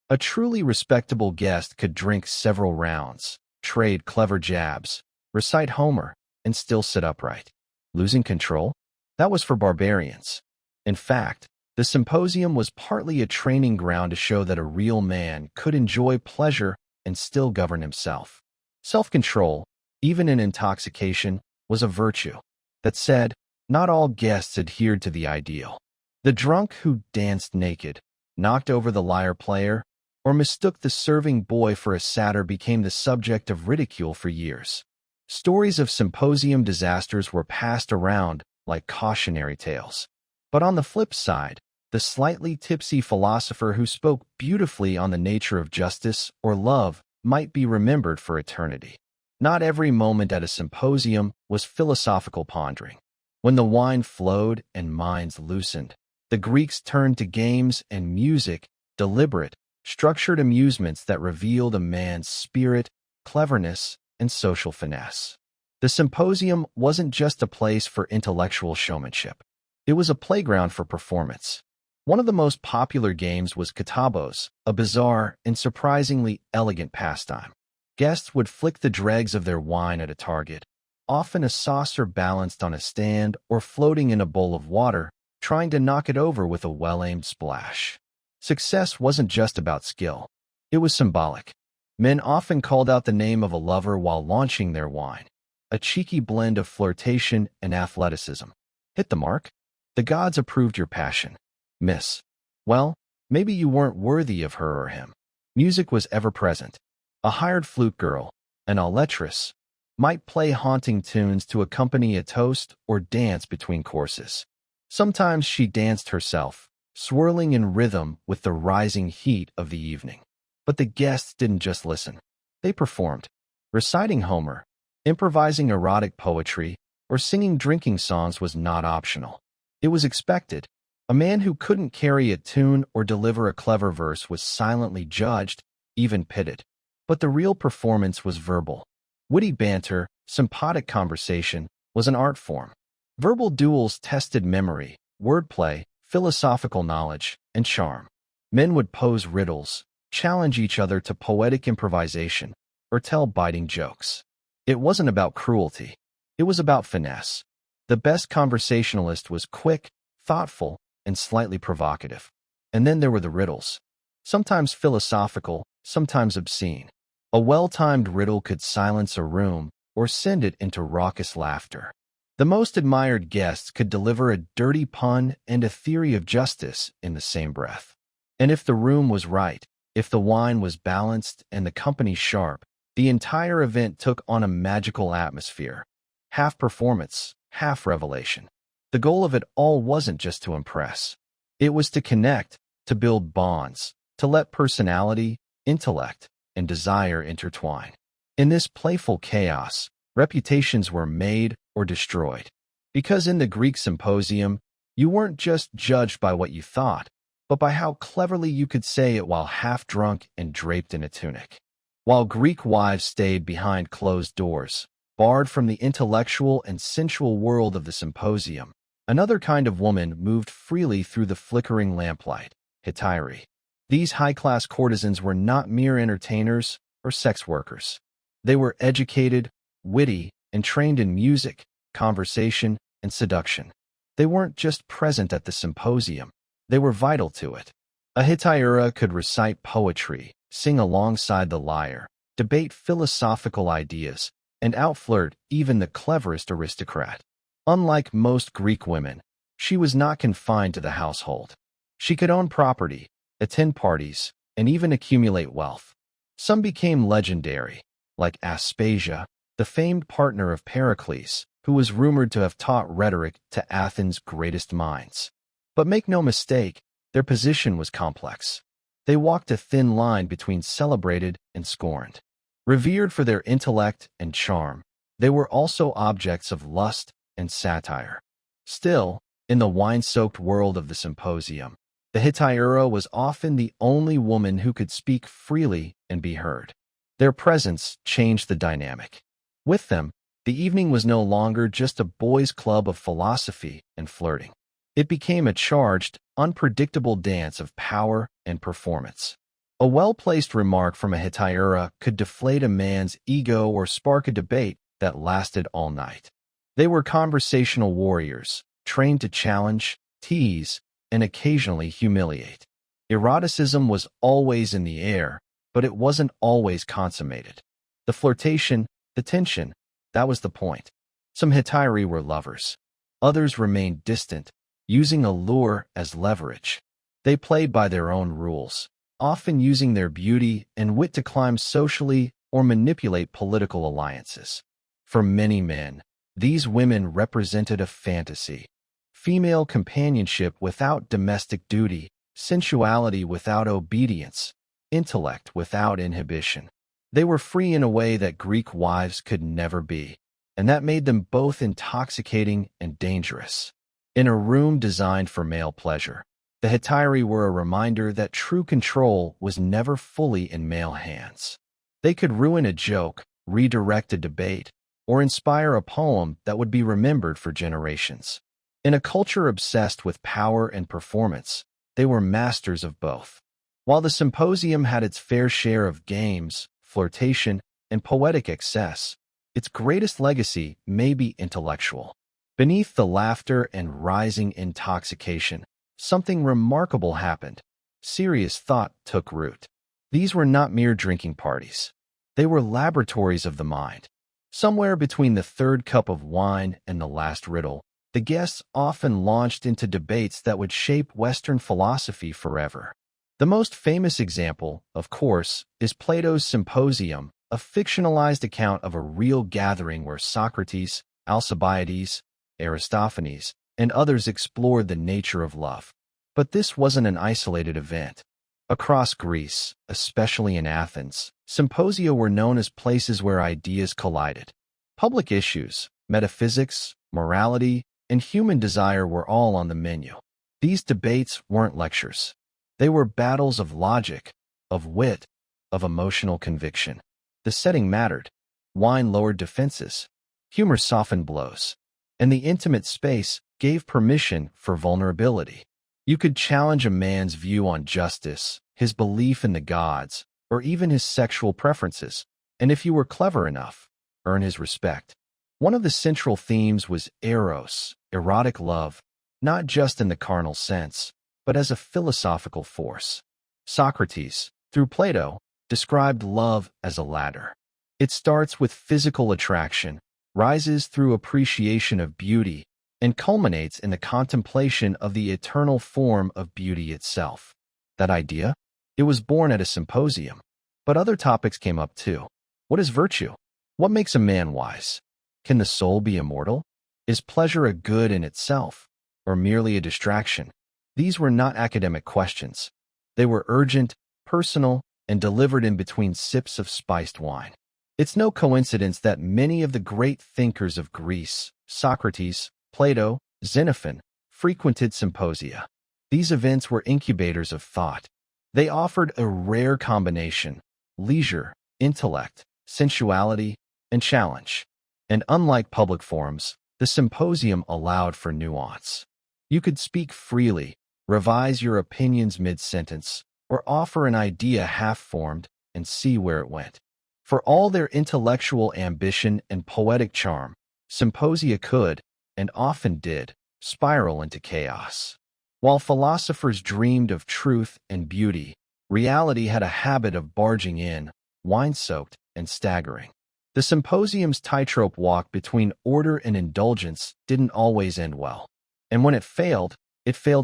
A truly respectable guest could drink several rounds, trade clever jabs, recite Homer, and still sit upright. Losing control? That was for barbarians. In fact, the symposium was partly a training ground to show that a real man could enjoy pleasure and still govern himself. Self-control, even in intoxication, was a virtue. That said, not all guests adhered to the ideal. The drunk who danced naked, knocked over the lyre player, or mistook the serving boy for a satyr became the subject of ridicule for years. Stories of symposium disasters were passed around like cautionary tales. But on the flip side, the slightly tipsy philosopher who spoke beautifully on the nature of justice or love might be remembered for eternity. Not every moment at a symposium was philosophical pondering. When the wine flowed and minds loosened, the Greeks turned to games and music, deliberate, structured amusements that revealed a man's spirit, cleverness, and social finesse. The symposium wasn't just a place for intellectual showmanship. It was a playground for performance. One of the most popular games was katabos, a bizarre and surprisingly elegant pastime. Guests would flick the dregs of their wine at a target, often a saucer balanced on a stand or floating in a bowl of water, trying to knock it over with a well-aimed splash. Success wasn't just about skill. It was symbolic. Men often called out the name of a lover while launching their wine, a cheeky blend of flirtation and athleticism. Hit the mark? The gods approved your passion. Miss. Well, maybe you weren't worthy of her or him. Music was ever present. A hired flute girl, an auletress, might play haunting tunes to accompany a toast or dance between courses. Sometimes she danced herself, swirling in rhythm with the rising heat of the evening. But the guests didn't just listen. They performed, reciting Homer, improvising erotic poetry, or singing drinking songs was not optional. It was expected. A man who couldn't carry a tune or deliver a clever verse was silently judged, even pitted. But the real performance was verbal. Witty banter, sympathetic conversation, was an art form. Verbal duels tested memory, wordplay, philosophical knowledge, and charm. Men would pose riddles, challenge each other to poetic improvisation, or tell biting jokes. It wasn't about cruelty. It was about finesse. The best conversationalist was quick, thoughtful, and slightly provocative. And then there were the riddles. Sometimes philosophical, sometimes obscene. A well-timed riddle could silence a room or send it into raucous laughter. The most admired guests could deliver a dirty pun and a theory of justice in the same breath. And if the room was right, if the wine was balanced and the company sharp, the entire event took on a magical atmosphere. Half performance, half revelation. The goal of it all wasn't just to impress. It was to connect, to build bonds, to let personality, intellect, and desire intertwine. In this playful chaos, reputations were made or destroyed. Because in the Greek symposium, you weren't just judged by what you thought, but by how cleverly you could say it while half drunk and draped in a tunic. While Greek wives stayed behind closed doors, barred from the intellectual and sensual world of the symposium, another kind of woman moved freely through the flickering lamplight, hetairai. These high-class courtesans were not mere entertainers or sex workers. They were educated, witty, and trained in music, conversation, and seduction. They weren't just present at the symposium. They were vital to it. A hetairai could recite poetry, sing alongside the lyre, debate philosophical ideas, and outflirt even the cleverest aristocrat. Unlike most Greek women, she was not confined to the household. She could own property, attend parties, and even accumulate wealth. Some became legendary, like Aspasia, the famed partner of Pericles, who was rumored to have taught rhetoric to Athens' greatest minds. But make no mistake, their position was complex. They walked a thin line between celebrated and scorned. Revered for their intellect and charm, they were also objects of lust and satire. Still, in the wine-soaked world of the symposium, the hetairai was often the only woman who could speak freely and be heard. Their presence changed the dynamic. With them, the evening was no longer just a boys' club of philosophy and flirting. It became a charged, unpredictable dance of power and performance. A well-placed remark from a hetairai could deflate a man's ego or spark a debate that lasted all night. They were conversational warriors, trained to challenge, tease, and occasionally humiliate. Eroticism was always in the air, but it wasn't always consummated. The flirtation, the tension, that was the point. Some hetairai were lovers. Others remained distant, using allure as leverage. They played by their own rules, often using their beauty and wit to climb socially or manipulate political alliances. For many men, these women represented a fantasy. Female companionship without domestic duty, sensuality without obedience, intellect without inhibition. They were free in a way that Greek wives could never be, and that made them both intoxicating and dangerous. In a room designed for male pleasure, the hetairai were a reminder that true control was never fully in male hands. They could ruin a joke, redirect a debate, or inspire a poem that would be remembered for generations. In a culture obsessed with power and performance, they were masters of both. While the symposium had its fair share of games, flirtation, and poetic excess, its greatest legacy may be intellectual. Beneath the laughter and rising intoxication, something remarkable happened. Serious thought took root. These were not mere drinking parties. They were laboratories of the mind. Somewhere between the third cup of wine and the last riddle, the guests often launched into debates that would shape Western philosophy forever. The most famous example, of course, is Plato's Symposium, a fictionalized account of a real gathering where Socrates, Alcibiades, Aristophanes, and others explored the nature of love. But this wasn't an isolated event. Across Greece, especially in Athens, symposia were known as places where ideas collided. Public issues, metaphysics, morality, and human desire were all on the menu. These debates weren't lectures. They were battles of logic, of wit, of emotional conviction. The setting mattered. Wine lowered defenses. Humor softened blows. And the intimate space gave permission for vulnerability. You could challenge a man's view on justice, his belief in the gods, or even his sexual preferences, and if you were clever enough, earn his respect. One of the central themes was eros, erotic love, not just in the carnal sense, but as a philosophical force. Socrates, through Plato, described love as a ladder. It starts with physical attraction, rises through appreciation of beauty, and culminates in the contemplation of the eternal form of beauty itself. That idea? It was born at a symposium. But other topics came up too. What is virtue? What makes a man wise? Can the soul be immortal? Is pleasure a good in itself, or merely a distraction? These were not academic questions. They were urgent, personal, and delivered in between sips of spiced wine. It's no coincidence that many of the great thinkers of Greece, Socrates, Plato, Xenophon, frequented symposia. These events were incubators of thought. They offered a rare combination: leisure, intellect, sensuality, and challenge. And unlike public forums, the symposium allowed for nuance. You could speak freely, revise your opinions mid-sentence, or offer an idea half-formed and see where it went. For all their intellectual ambition and poetic charm, symposia could, and often did, spiral into chaos. While philosophers dreamed of truth and beauty, reality had a habit of barging in, wine-soaked and staggering. The symposium's tightrope walk between order and indulgence didn't always end well. And when it failed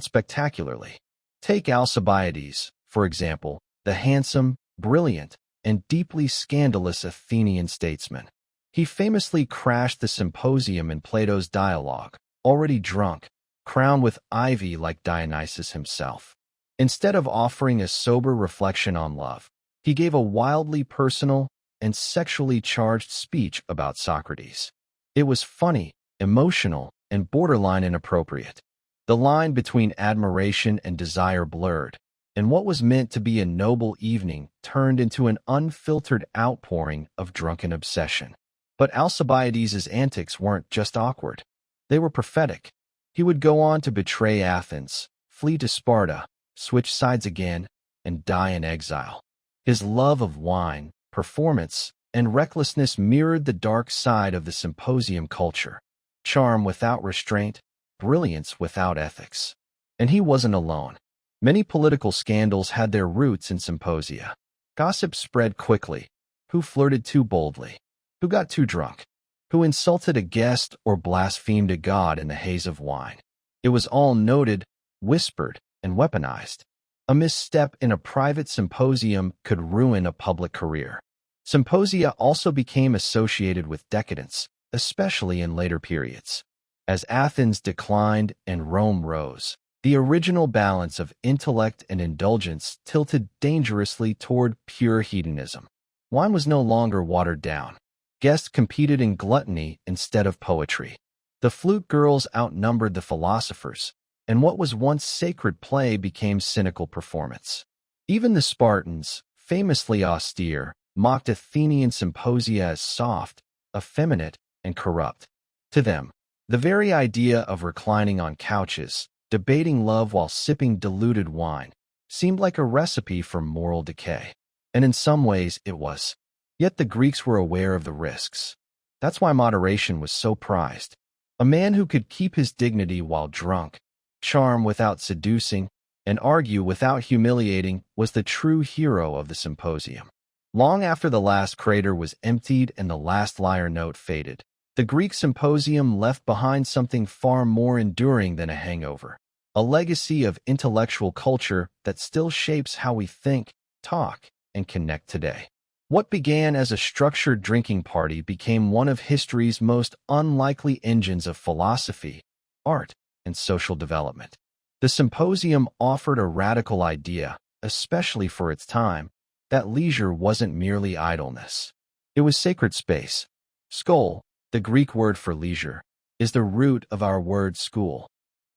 spectacularly. Take Alcibiades, for example, the handsome, brilliant, and deeply scandalous Athenian statesman. He famously crashed the symposium in Plato's dialogue, already drunk, crowned with ivy like Dionysus himself. Instead of offering a sober reflection on love, he gave a wildly personal and sexually charged speech about Socrates. It was funny, emotional, and borderline inappropriate. The line between admiration and desire blurred, and what was meant to be a noble evening turned into an unfiltered outpouring of drunken obsession. But Alcibiades' antics weren't just awkward. They were prophetic. He would go on to betray Athens, flee to Sparta, switch sides again, and die in exile. His love of wine, performance, and recklessness mirrored the dark side of the symposium culture. Charm without restraint, brilliance without ethics. And he wasn't alone. Many political scandals had their roots in symposia. Gossip spread quickly. Who flirted too boldly? Who got too drunk? Who insulted a guest or blasphemed a god in the haze of wine? It was all noted, whispered, and weaponized. A misstep in a private symposium could ruin a public career. Symposia also became associated with decadence, especially in later periods. As Athens declined and Rome rose, the original balance of intellect and indulgence tilted dangerously toward pure hedonism. Wine was no longer watered down. Guests competed in gluttony instead of poetry. The flute girls outnumbered the philosophers, and what was once sacred play became cynical performance. Even the Spartans, famously austere, mocked Athenian symposia as soft, effeminate, and corrupt. To them, the very idea of reclining on couches, debating love while sipping diluted wine, seemed like a recipe for moral decay. And in some ways it was. Yet the Greeks were aware of the risks. That's why moderation was so prized. A man who could keep his dignity while drunk, charm without seducing, and argue without humiliating was the true hero of the symposium. Long after the last crater was emptied and the last lyre note faded, the Greek symposium left behind something far more enduring than a hangover, a legacy of intellectual culture that still shapes how we think, talk, and connect today. What began as a structured drinking party became one of history's most unlikely engines of philosophy, art, and social development. The symposium offered a radical idea, especially for its time, that leisure wasn't merely idleness. It was sacred space. Skol, the Greek word for leisure, is the root of our word school.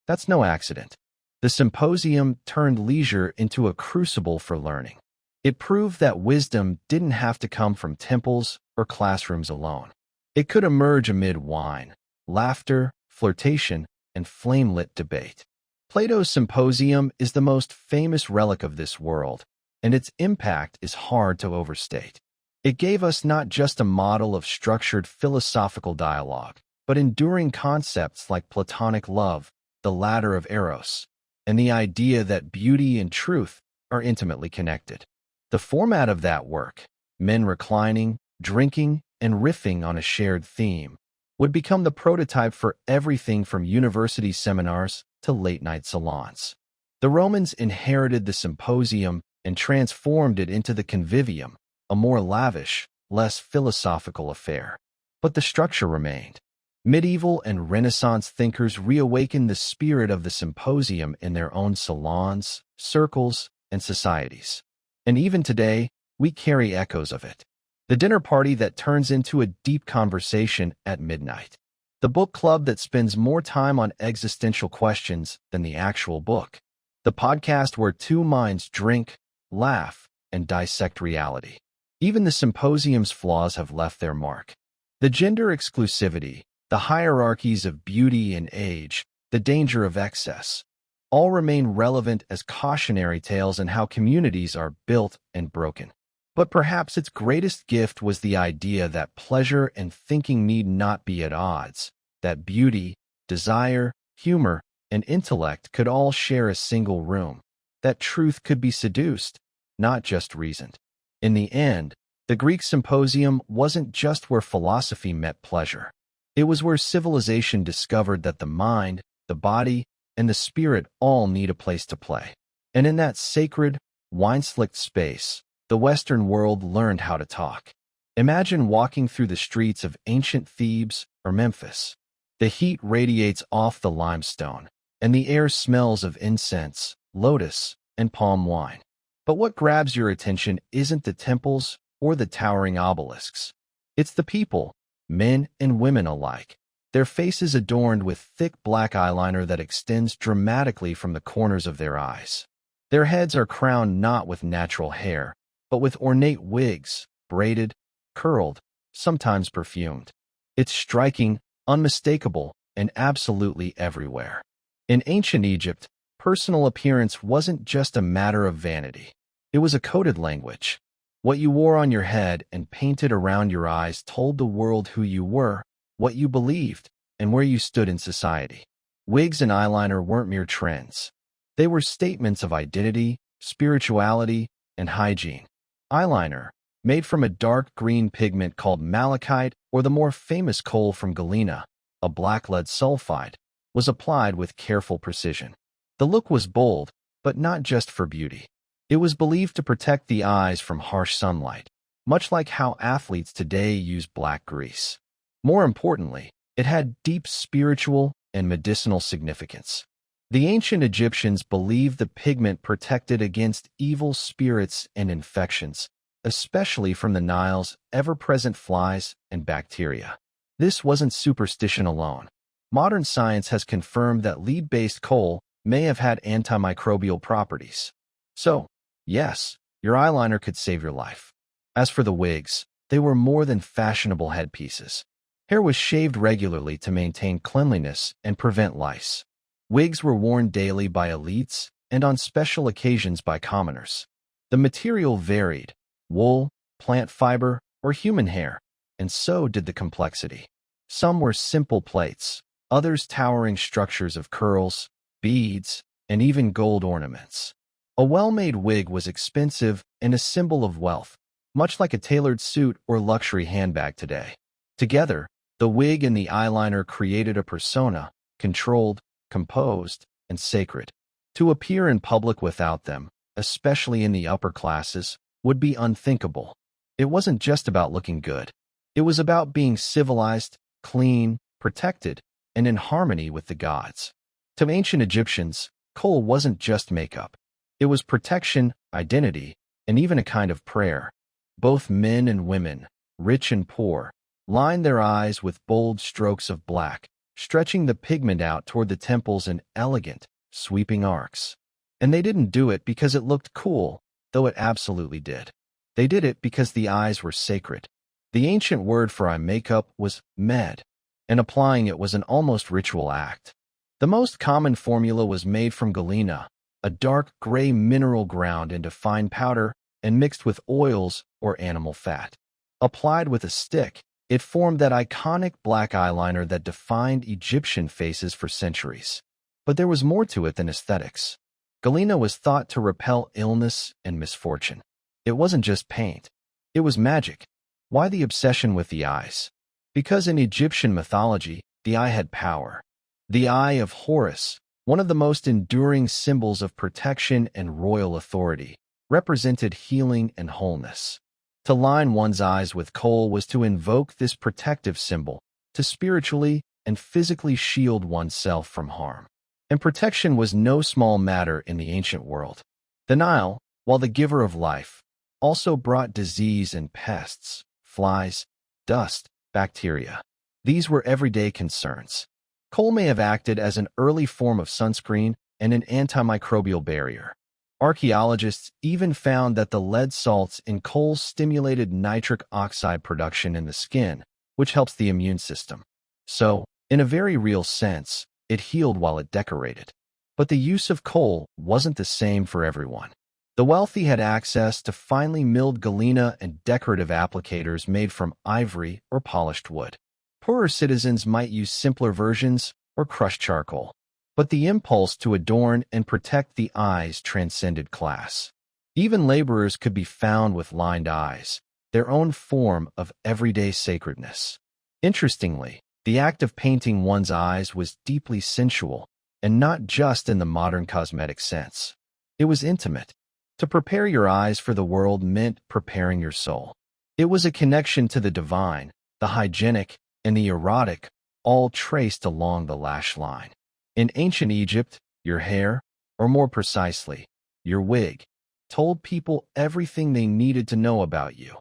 That's no accident. The symposium turned leisure into a crucible for learning. It proved that wisdom didn't have to come from temples or classrooms alone. It could emerge amid wine, laughter, flirtation, and flame-lit debate. Plato's symposium is the most famous relic of this world, and its impact is hard to overstate. It gave us not just a model of structured philosophical dialogue, but enduring concepts like Platonic love, the ladder of Eros, and the idea that beauty and truth are intimately connected. The format of that work, men reclining, drinking, and riffing on a shared theme, would become the prototype for everything from university seminars to late-night salons. The Romans inherited the symposium and transformed it into the convivium, a more lavish, less philosophical affair. But the structure remained. Medieval and Renaissance thinkers reawakened the spirit of the symposium in their own salons, circles, and societies. And even today, we carry echoes of it. The dinner party that turns into a deep conversation at midnight. The book club that spends more time on existential questions than the actual book. The podcast where two minds drink, laugh, and dissect reality. Even the symposium's flaws have left their mark. The gender exclusivity, the hierarchies of beauty and age, the danger of excess, all remain relevant as cautionary tales in how communities are built and broken. But perhaps its greatest gift was the idea that pleasure and thinking need not be at odds, that beauty, desire, humor, and intellect could all share a single room, that truth could be seduced, not just reasoned. In the end, the Greek symposium wasn't just where philosophy met pleasure. It was where civilization discovered that the mind, the body, and the spirit all need a place to play. And in that sacred, wine-slicked space, the Western world learned how to talk. Imagine walking through the streets of ancient Thebes or Memphis. The heat radiates off the limestone, and the air smells of incense, lotus, and palm wine. But what grabs your attention isn't the temples or the towering obelisks. It's the people, men and women alike, their faces adorned with thick black eyeliner that extends dramatically from the corners of their eyes. Their heads are crowned not with natural hair, but with ornate wigs, braided, curled, sometimes perfumed. It's striking, unmistakable, and absolutely everywhere. In ancient Egypt, personal appearance wasn't just a matter of vanity. It was a coded language. What you wore on your head and painted around your eyes told the world who you were, what you believed, and where you stood in society. Wigs and eyeliner weren't mere trends. They were statements of identity, spirituality, and hygiene. Eyeliner, made from a dark green pigment called malachite or the more famous coal from galena, a black lead sulfide, was applied with careful precision. The look was bold, but not just for beauty. It was believed to protect the eyes from harsh sunlight, much like how athletes today use black grease. More importantly, it had deep spiritual and medicinal significance. The ancient Egyptians believed the pigment protected against evil spirits and infections, especially from the Nile's ever-present flies and bacteria. This wasn't superstition alone. Modern science has confirmed that lead-based coal may have had antimicrobial properties. So, yes, your eyeliner could save your life. As for the wigs, they were more than fashionable headpieces. Hair was shaved regularly to maintain cleanliness and prevent lice. Wigs were worn daily by elites and on special occasions by commoners. The material varied: wool, plant fiber, or human hair, and so did the complexity. Some were simple plaits, others towering structures of curls, beads, and even gold ornaments. A well-made wig was expensive and a symbol of wealth, much like a tailored suit or luxury handbag today. Together, the wig and the eyeliner created a persona, controlled, composed, and sacred. To appear in public without them, especially in the upper classes, would be unthinkable. It wasn't just about looking good. It was about being civilized, clean, protected, and in harmony with the gods. To ancient Egyptians, kohl wasn't just makeup. It was protection, identity, and even a kind of prayer. Both men and women, rich and poor, lined their eyes with bold strokes of black, stretching the pigment out toward the temples in elegant, sweeping arcs. And they didn't do it because it looked cool, though it absolutely did. They did it because the eyes were sacred. The ancient word for eye makeup was med, and applying it was an almost ritual act. The most common formula was made from galena, a dark gray mineral ground into fine powder and mixed with oils or animal fat. Applied with a stick, it formed that iconic black eyeliner that defined Egyptian faces for centuries. But there was more to it than aesthetics. Galena was thought to repel illness and misfortune. It wasn't just paint. It was magic. Why the obsession with the eyes? Because in Egyptian mythology, the eye had power. The eye of Horus, one of the most enduring symbols of protection and royal authority, represented healing and wholeness. To line one's eyes with kohl was to invoke this protective symbol, to spiritually and physically shield oneself from harm. And protection was no small matter in the ancient world. The Nile, while the giver of life, also brought disease and pests, flies, dust, bacteria. These were everyday concerns. Kohl may have acted as an early form of sunscreen and an antimicrobial barrier. Archaeologists even found that the lead salts in kohl stimulated nitric oxide production in the skin, which helps the immune system. So, in a very real sense, it healed while it decorated. But the use of kohl wasn't the same for everyone. The wealthy had access to finely milled galena and decorative applicators made from ivory or polished wood. Poorer citizens might use simpler versions or crushed charcoal. But the impulse to adorn and protect the eyes transcended class. Even laborers could be found with lined eyes, their own form of everyday sacredness. Interestingly, the act of painting one's eyes was deeply sensual, and not just in the modern cosmetic sense. It was intimate. To prepare your eyes for the world meant preparing your soul. It was a connection to the divine, the hygienic, and the erotic, all traced along the lash line. In ancient Egypt, your hair, or more precisely, your wig, told people everything they needed to know about you.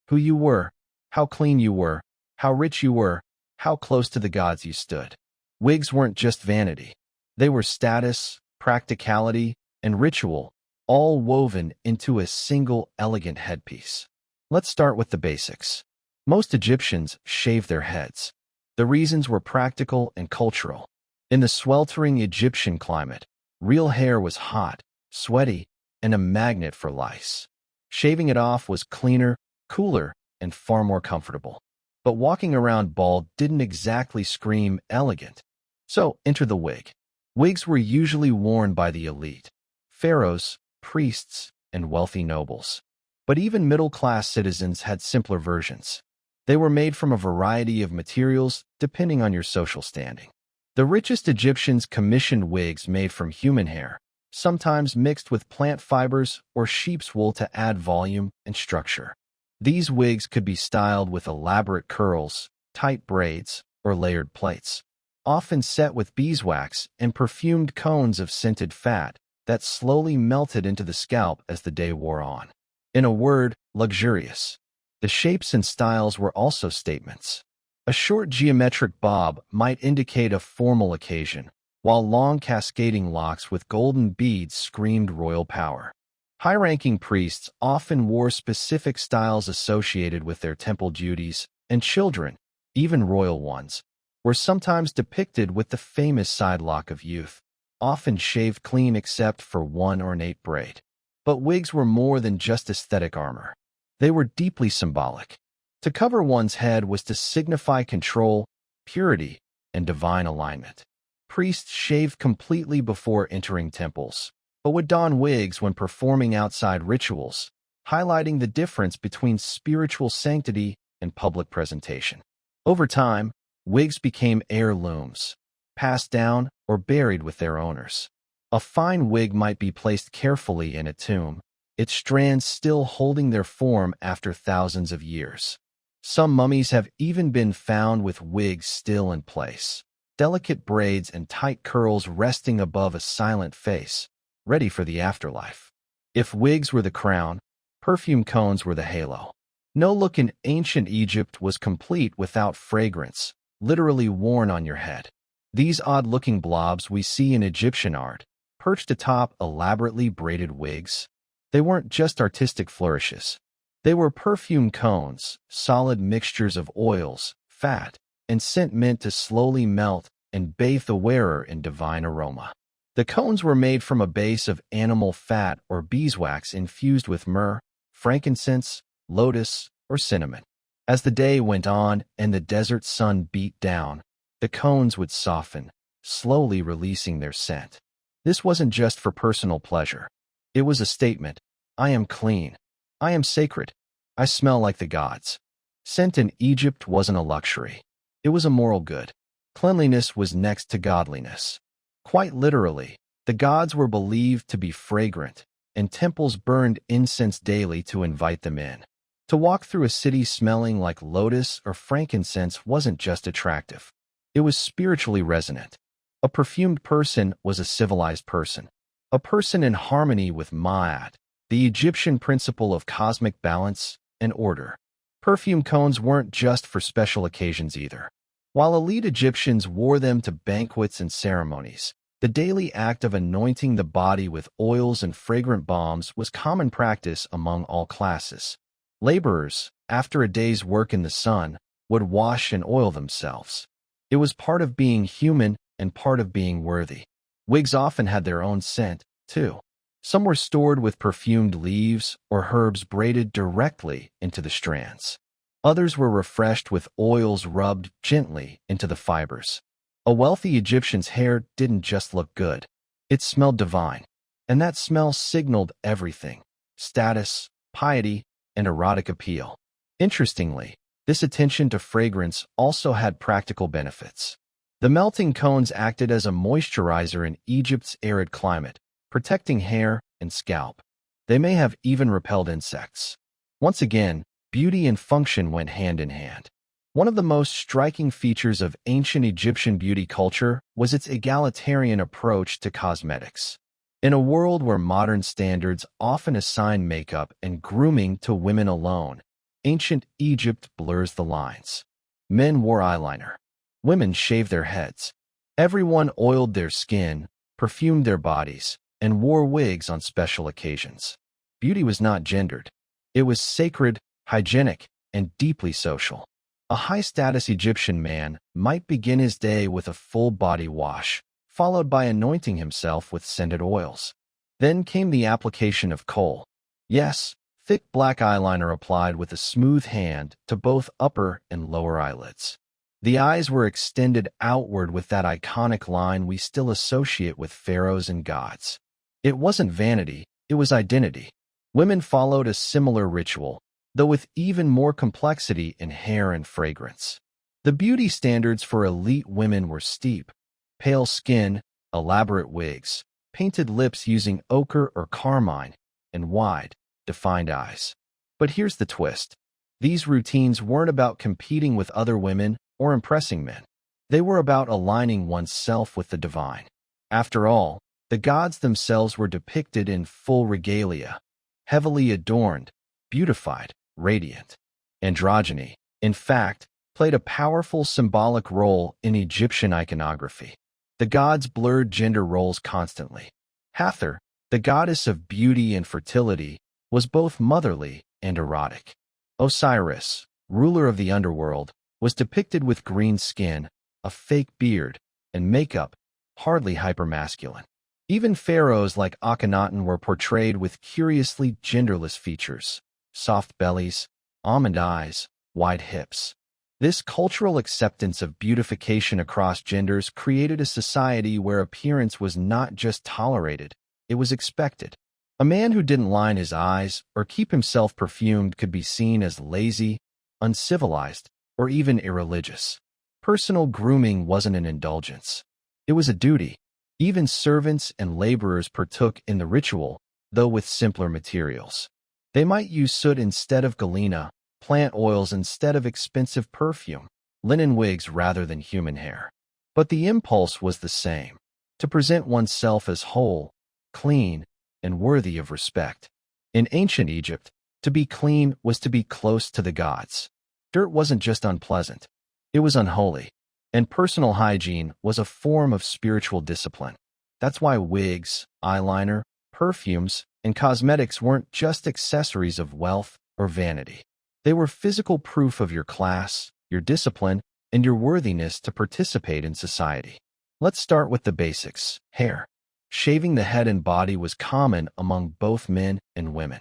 Who you were, how clean you were, how rich you were, how close to the gods you stood. Wigs weren't just vanity. They were status, practicality, and ritual, all woven into a single elegant headpiece. Let's start with the basics. Most Egyptians shaved their heads. The reasons were practical and cultural. In the sweltering Egyptian climate, real hair was hot, sweaty, and a magnet for lice. Shaving it off was cleaner, cooler, and far more comfortable. But walking around bald didn't exactly scream elegant. So enter the wig. Wigs were usually worn by the elite, pharaohs, priests, and wealthy nobles. But even middle-class citizens had simpler versions. They were made from a variety of materials depending on your social standing. The richest Egyptians commissioned wigs made from human hair, sometimes mixed with plant fibers or sheep's wool to add volume and structure. These wigs could be styled with elaborate curls, tight braids, or layered plaits, often set with beeswax and perfumed cones of scented fat that slowly melted into the scalp as the day wore on. In a word, luxurious. The shapes and styles were also statements. A short geometric bob might indicate a formal occasion, while long cascading locks with golden beads screamed royal power. High-ranking priests often wore specific styles associated with their temple duties, and children, even royal ones, were sometimes depicted with the famous side lock of youth, often shaved clean except for one ornate braid. But wigs were more than just aesthetic armor. They were deeply symbolic. To cover one's head was to signify control, purity, and divine alignment. Priests shaved completely before entering temples, but would don wigs when performing outside rituals, highlighting the difference between spiritual sanctity and public presentation. Over time, wigs became heirlooms, passed down or buried with their owners. A fine wig might be placed carefully in a tomb, its strands still holding their form after thousands of years. Some mummies have even been found with wigs still in place, delicate braids and tight curls resting above a silent face, ready for the afterlife. If wigs were the crown, perfume cones were the halo. No look in ancient Egypt was complete without fragrance, literally worn on your head. These odd-looking blobs we see in Egyptian art, perched atop elaborately braided wigs, they weren't just artistic flourishes. They were perfume cones, solid mixtures of oils, fat, and scent meant to slowly melt and bathe the wearer in divine aroma. The cones were made from a base of animal fat or beeswax infused with myrrh, frankincense, lotus, or cinnamon. As the day went on and the desert sun beat down, the cones would soften, slowly releasing their scent. This wasn't just for personal pleasure. It was a statement. I am clean. I am sacred. I smell like the gods. Scent in Egypt wasn't a luxury. It was a moral good. Cleanliness was next to godliness. Quite literally, the gods were believed to be fragrant, and temples burned incense daily to invite them in. To walk through a city smelling like lotus or frankincense wasn't just attractive. It was spiritually resonant. A perfumed person was a civilized person, a person in harmony with Ma'at, the Egyptian principle of cosmic balance and order. Perfume cones weren't just for special occasions either. While elite Egyptians wore them to banquets and ceremonies, the daily act of anointing the body with oils and fragrant balms was common practice among all classes. Laborers, after a day's work in the sun, would wash and oil themselves. It was part of being human and part of being worthy. Wigs often had their own scent, too. Some were stored with perfumed leaves or herbs braided directly into the strands. Others were refreshed with oils rubbed gently into the fibers. A wealthy Egyptian's hair didn't just look good. It smelled divine. And that smell signaled everything: status, piety, and erotic appeal. Interestingly, this attention to fragrance also had practical benefits. The melting cones acted as a moisturizer in Egypt's arid climate, protecting hair and scalp. They may have even repelled insects. Once again, beauty and function went hand in hand. One of the most striking features of ancient Egyptian beauty culture was its egalitarian approach to cosmetics. In a world where modern standards often assign makeup and grooming to women alone, ancient Egypt blurs the lines. Men wore eyeliner. Women shaved their heads. Everyone oiled their skin, perfumed their bodies, and wore wigs on special occasions. Beauty was not gendered. It was sacred, hygienic, and deeply social. A high-status Egyptian man might begin his day with a full-body wash, followed by anointing himself with scented oils. Then came the application of kohl. Yes, thick black eyeliner applied with a smooth hand to both upper and lower eyelids. The eyes were extended outward with that iconic line we still associate with pharaohs and gods. It wasn't vanity, it was identity. Women followed a similar ritual, though with even more complexity in hair and fragrance. The beauty standards for elite women were steep: pale skin, elaborate wigs, painted lips using ochre or carmine, and wide, defined eyes. But here's the twist. These routines weren't about competing with other women or impressing men. They were about aligning oneself with the divine. After all, the gods themselves were depicted in full regalia, heavily adorned, beautified, radiant. Androgyny, in fact, played a powerful symbolic role in Egyptian iconography. The gods blurred gender roles constantly. Hathor, the goddess of beauty and fertility, was both motherly and erotic. Osiris, ruler of the underworld, was depicted with green skin, a fake beard, and makeup, hardly hypermasculine. Even pharaohs like Akhenaten were portrayed with curiously genderless features: soft bellies, almond eyes, wide hips. This cultural acceptance of beautification across genders created a society where appearance was not just tolerated, it was expected. A man who didn't line his eyes or keep himself perfumed could be seen as lazy, uncivilized, or even irreligious. Personal grooming wasn't an indulgence. It was a duty. Even servants and laborers partook in the ritual, though with simpler materials. They might use soot instead of galena, plant oils instead of expensive perfume, linen wigs rather than human hair. But the impulse was the same, to present oneself as whole, clean, and worthy of respect. In ancient Egypt, to be clean was to be close to the gods. Dirt wasn't just unpleasant, it was unholy, and personal hygiene was a form of spiritual discipline. That's why wigs, eyeliner, perfumes, and cosmetics weren't just accessories of wealth or vanity. They were physical proof of your class, your discipline, and your worthiness to participate in society. Let's start with the basics. Hair. Shaving the head and body was common among both men and women.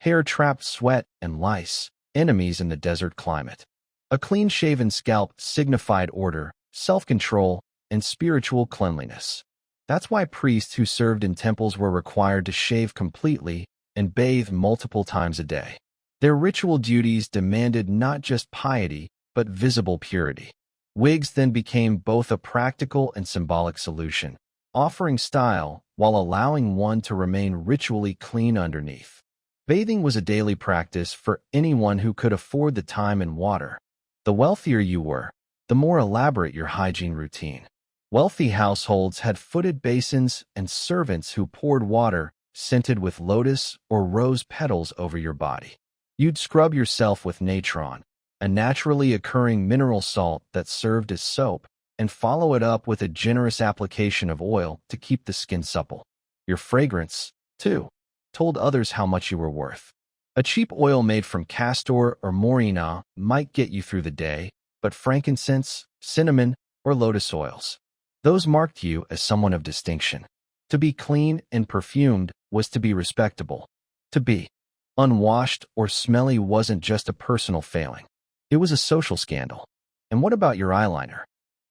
Hair trapped sweat and lice, enemies in the desert climate. A clean-shaven scalp signified order, self-control, and spiritual cleanliness. That's why priests who served in temples were required to shave completely and bathe multiple times a day. Their ritual duties demanded not just piety, but visible purity. Wigs then became both a practical and symbolic solution, offering style while allowing one to remain ritually clean underneath. Bathing was a daily practice for anyone who could afford the time and water. The wealthier you were, the more elaborate your hygiene routine. Wealthy households had footed basins and servants who poured water, scented with lotus or rose petals, over your body. You'd scrub yourself with natron, a naturally occurring mineral salt that served as soap, and follow it up with a generous application of oil to keep the skin supple. Your fragrance, too, told others how much you were worth. A cheap oil made from castor or morina might get you through the day, but frankincense, cinnamon, or lotus oils, those marked you as someone of distinction. To be clean and perfumed was to be respectable. To be unwashed or smelly wasn't just a personal failing. It was a social scandal. And what about your eyeliner?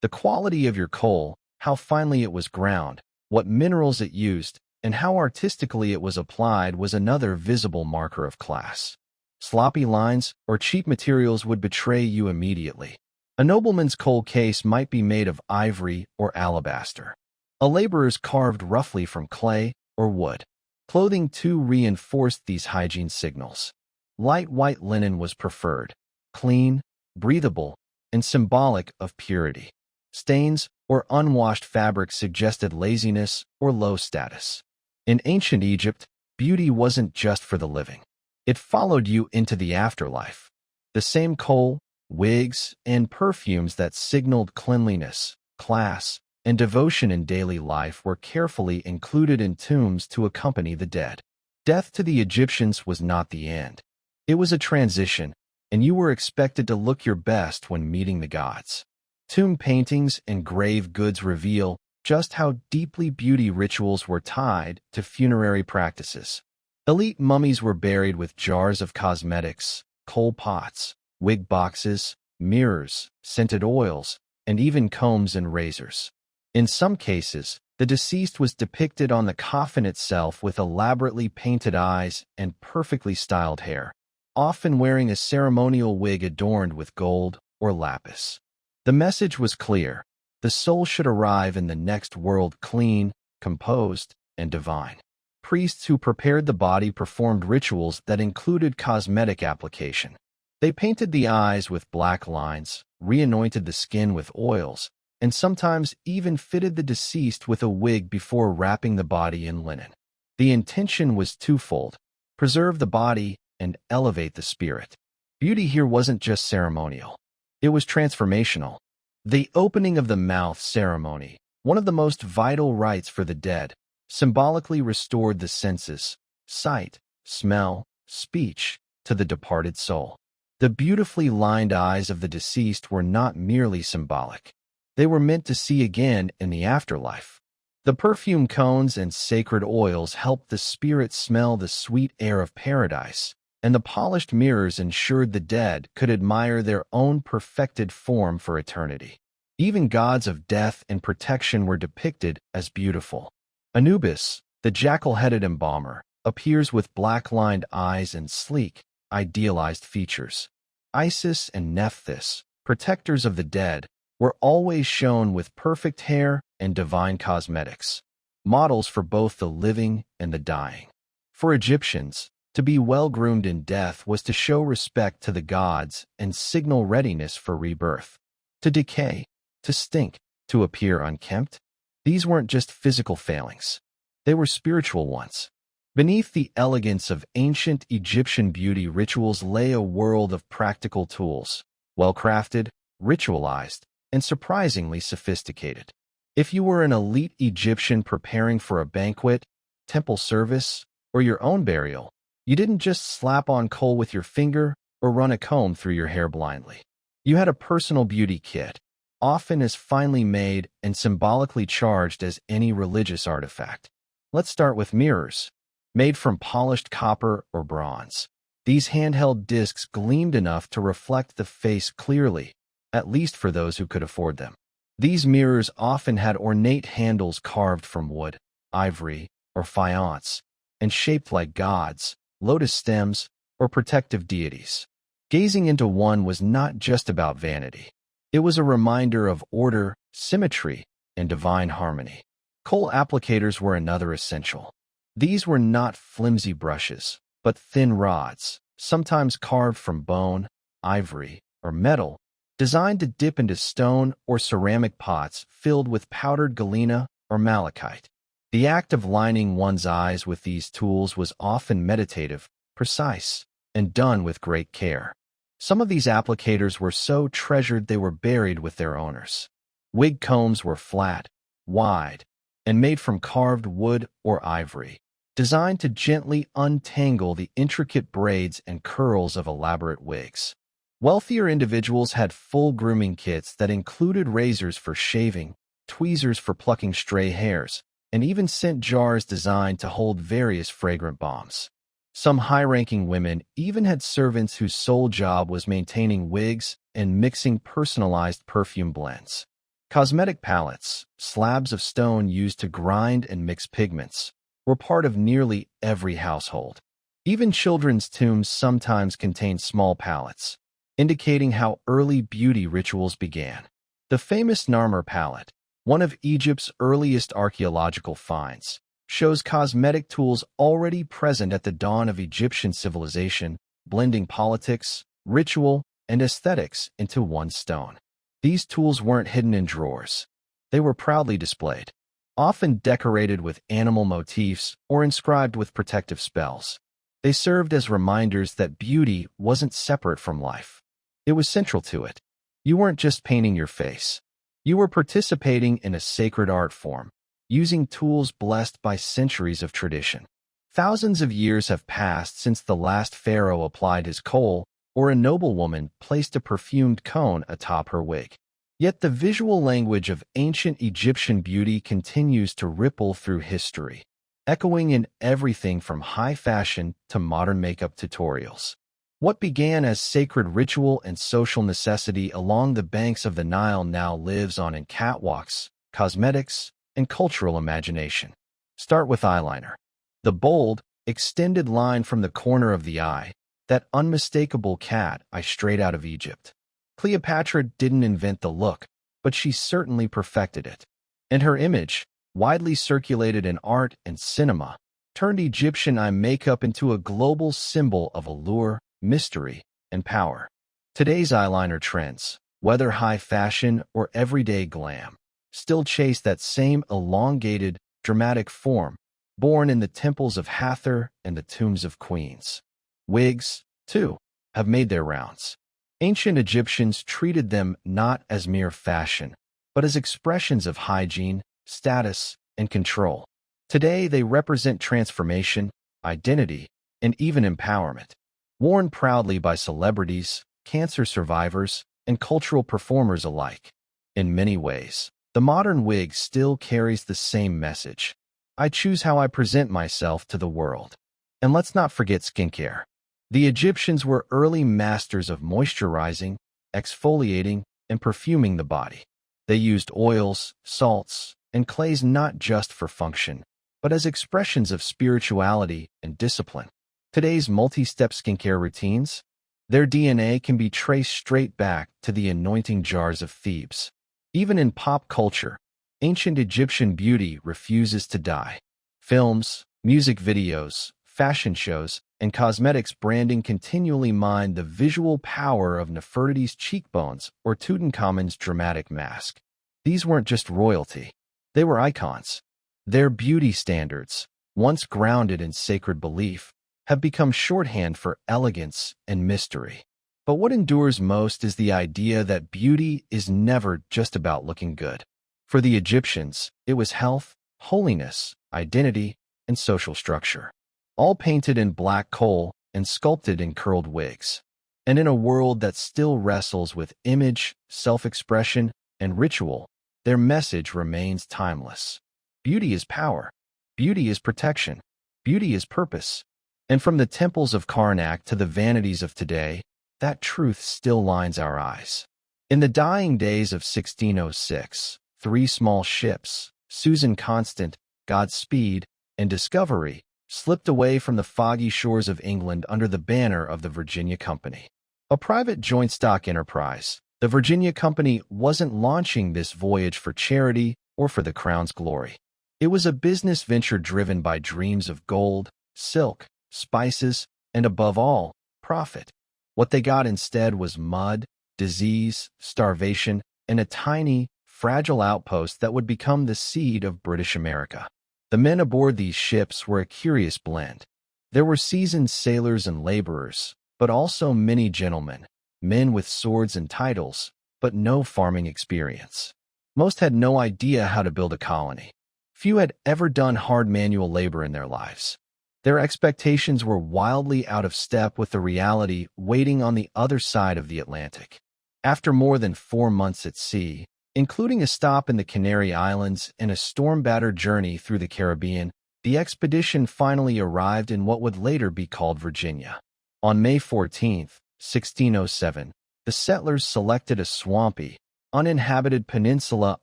The quality of your kohl, how finely it was ground, what minerals it used, and how artistically it was applied was another visible marker of class. Sloppy lines or cheap materials would betray you immediately. A nobleman's kohl case might be made of ivory or alabaster. A laborer's carved roughly from clay or wood. Clothing too reinforced these hygiene signals. Light white linen was preferred, clean, breathable, and symbolic of purity. Stains or unwashed fabric suggested laziness or low status. In ancient Egypt, beauty wasn't just for the living. It followed you into the afterlife. The same kohl, wigs, and perfumes that signaled cleanliness, class, and devotion in daily life were carefully included in tombs to accompany the dead. Death to the Egyptians was not the end. It was a transition, and you were expected to look your best when meeting the gods. Tomb paintings and grave goods reveal just how deeply beauty rituals were tied to funerary practices. Elite mummies were buried with jars of cosmetics, kohl pots, wig boxes, mirrors, scented oils, and even combs and razors. In some cases, the deceased was depicted on the coffin itself with elaborately painted eyes and perfectly styled hair, often wearing a ceremonial wig adorned with gold or lapis. The message was clear: the soul should arrive in the next world clean, composed, and divine. Priests who prepared the body performed rituals that included cosmetic application. They painted the eyes with black lines, re-anointed the skin with oils, and sometimes even fitted the deceased with a wig before wrapping the body in linen. The intention was twofold: preserve the body and elevate the spirit. Beauty here wasn't just ceremonial. It was transformational. The opening of the mouth ceremony, one of the most vital rites for the dead, symbolically restored the senses, sight, smell, speech, to the departed soul. The beautifully lined eyes of the deceased were not merely symbolic. They were meant to see again in the afterlife. The perfume cones and sacred oils helped the spirit smell the sweet air of paradise, and the polished mirrors ensured the dead could admire their own perfected form for eternity. Even gods of death and protection were depicted as beautiful. Anubis, the jackal-headed embalmer, appears with black-lined eyes and sleek, idealized features. Isis and Nephthys, protectors of the dead, were always shown with perfect hair and divine cosmetics, models for both the living and the dying. For Egyptians, to be well-groomed in death was to show respect to the gods and signal readiness for rebirth. To decay, to stink, to appear unkempt, these weren't just physical failings. They were spiritual ones. Beneath the elegance of ancient Egyptian beauty rituals lay a world of practical tools, well-crafted, ritualized, and surprisingly sophisticated. If you were an elite Egyptian preparing for a banquet, temple service, or your own burial, you didn't just slap on coal with your finger or run a comb through your hair blindly. You had a personal beauty kit, often as finely made and symbolically charged as any religious artifact. Let's start with mirrors. Made from polished copper or bronze, these handheld discs gleamed enough to reflect the face clearly, at least for those who could afford them. These mirrors often had ornate handles carved from wood, ivory, or faience, and shaped like gods, lotus stems, or protective deities. Gazing into one was not just about vanity. It was a reminder of order, symmetry, and divine harmony. Kohl applicators were another essential. These were not flimsy brushes, but thin rods, sometimes carved from bone, ivory, or metal, designed to dip into stone or ceramic pots filled with powdered galena or malachite. The act of lining one's eyes with these tools was often meditative, precise, and done with great care. Some of these applicators were so treasured they were buried with their owners. Wig combs were flat, wide, and made from carved wood or ivory, designed to gently untangle the intricate braids and curls of elaborate wigs. Wealthier individuals had full grooming kits that included razors for shaving, tweezers for plucking stray hairs, and even scent jars designed to hold various fragrant balms. Some high-ranking women even had servants whose sole job was maintaining wigs and mixing personalized perfume blends. Cosmetic palettes, slabs of stone used to grind and mix pigments, were part of nearly every household. Even children's tombs sometimes contained small palettes, indicating how early beauty rituals began. The famous Narmer palette, one of Egypt's earliest archaeological finds, shows cosmetic tools already present at the dawn of Egyptian civilization, blending politics, ritual, and aesthetics into one stone. These tools weren't hidden in drawers. They were proudly displayed, often decorated with animal motifs or inscribed with protective spells. They served as reminders that beauty wasn't separate from life. It was central to it. You weren't just painting your face. You were participating in a sacred art form, using tools blessed by centuries of tradition. Thousands of years have passed since the last pharaoh applied his kohl, or a noblewoman placed a perfumed cone atop her wig. Yet the visual language of ancient Egyptian beauty continues to ripple through history, echoing in everything from high fashion to modern makeup tutorials. What began as sacred ritual and social necessity along the banks of the Nile now lives on in catwalks, cosmetics, and cultural imagination. Start with eyeliner. The bold, extended line from the corner of the eye, that unmistakable cat eye straight out of Egypt. Cleopatra didn't invent the look, but she certainly perfected it. And her image, widely circulated in art and cinema, turned Egyptian eye makeup into a global symbol of allure, mystery, and power. Today's eyeliner trends, whether high fashion or everyday glam, still chase that same elongated, dramatic form, born in the temples of Hathor and the tombs of queens. Wigs, too, have made their rounds. Ancient Egyptians treated them not as mere fashion, but as expressions of hygiene, status, and control. Today, they represent transformation, identity, and even empowerment. Worn proudly by celebrities, cancer survivors, and cultural performers alike. In many ways, the modern wig still carries the same message. I choose how I present myself to the world. And let's not forget skincare. The Egyptians were early masters of moisturizing, exfoliating, and perfuming the body. They used oils, salts, and clays not just for function, but as expressions of spirituality and discipline. Today's multi-step skincare routines, their DNA can be traced straight back to the anointing jars of Thebes. Even in pop culture, ancient Egyptian beauty refuses to die. Films, music videos, fashion shows, and cosmetics branding continually mine the visual power of Nefertiti's cheekbones or Tutankhamun's dramatic mask. These weren't just royalty. They were icons. Their beauty standards, once grounded in sacred belief, have become shorthand for elegance and mystery. But what endures most is the idea that beauty is never just about looking good. For the Egyptians, it was health, holiness, identity, and social structure, all painted in black coal and sculpted in curled wigs. And in a world that still wrestles with image, self-expression, and ritual, their message remains timeless. Beauty is power. Beauty is protection. Beauty is purpose. And from the temples of Karnak to the vanities of today, that truth still lines our eyes. In the dying days of 1606, three small ships, Susan Constant, Godspeed, and Discovery, slipped away from the foggy shores of England under the banner of the Virginia Company. A private joint stock enterprise, the Virginia Company wasn't launching this voyage for charity or for the crown's glory. It was a business venture driven by dreams of gold, silk, spices, and above all, profit. What they got instead was mud, disease, starvation, and a tiny, fragile outpost that would become the seed of British America. The men aboard these ships were a curious blend. There were seasoned sailors and laborers, but also many gentlemen, men with swords and titles, but no farming experience. Most had no idea how to build a colony. Few had ever done hard manual labor in their lives. Their expectations were wildly out of step with the reality waiting on the other side of the Atlantic. After more than 4 months at sea, including a stop in the Canary Islands and a storm-battered journey through the Caribbean, the expedition finally arrived in what would later be called Virginia. On May 14, 1607, the settlers selected a swampy, uninhabited peninsula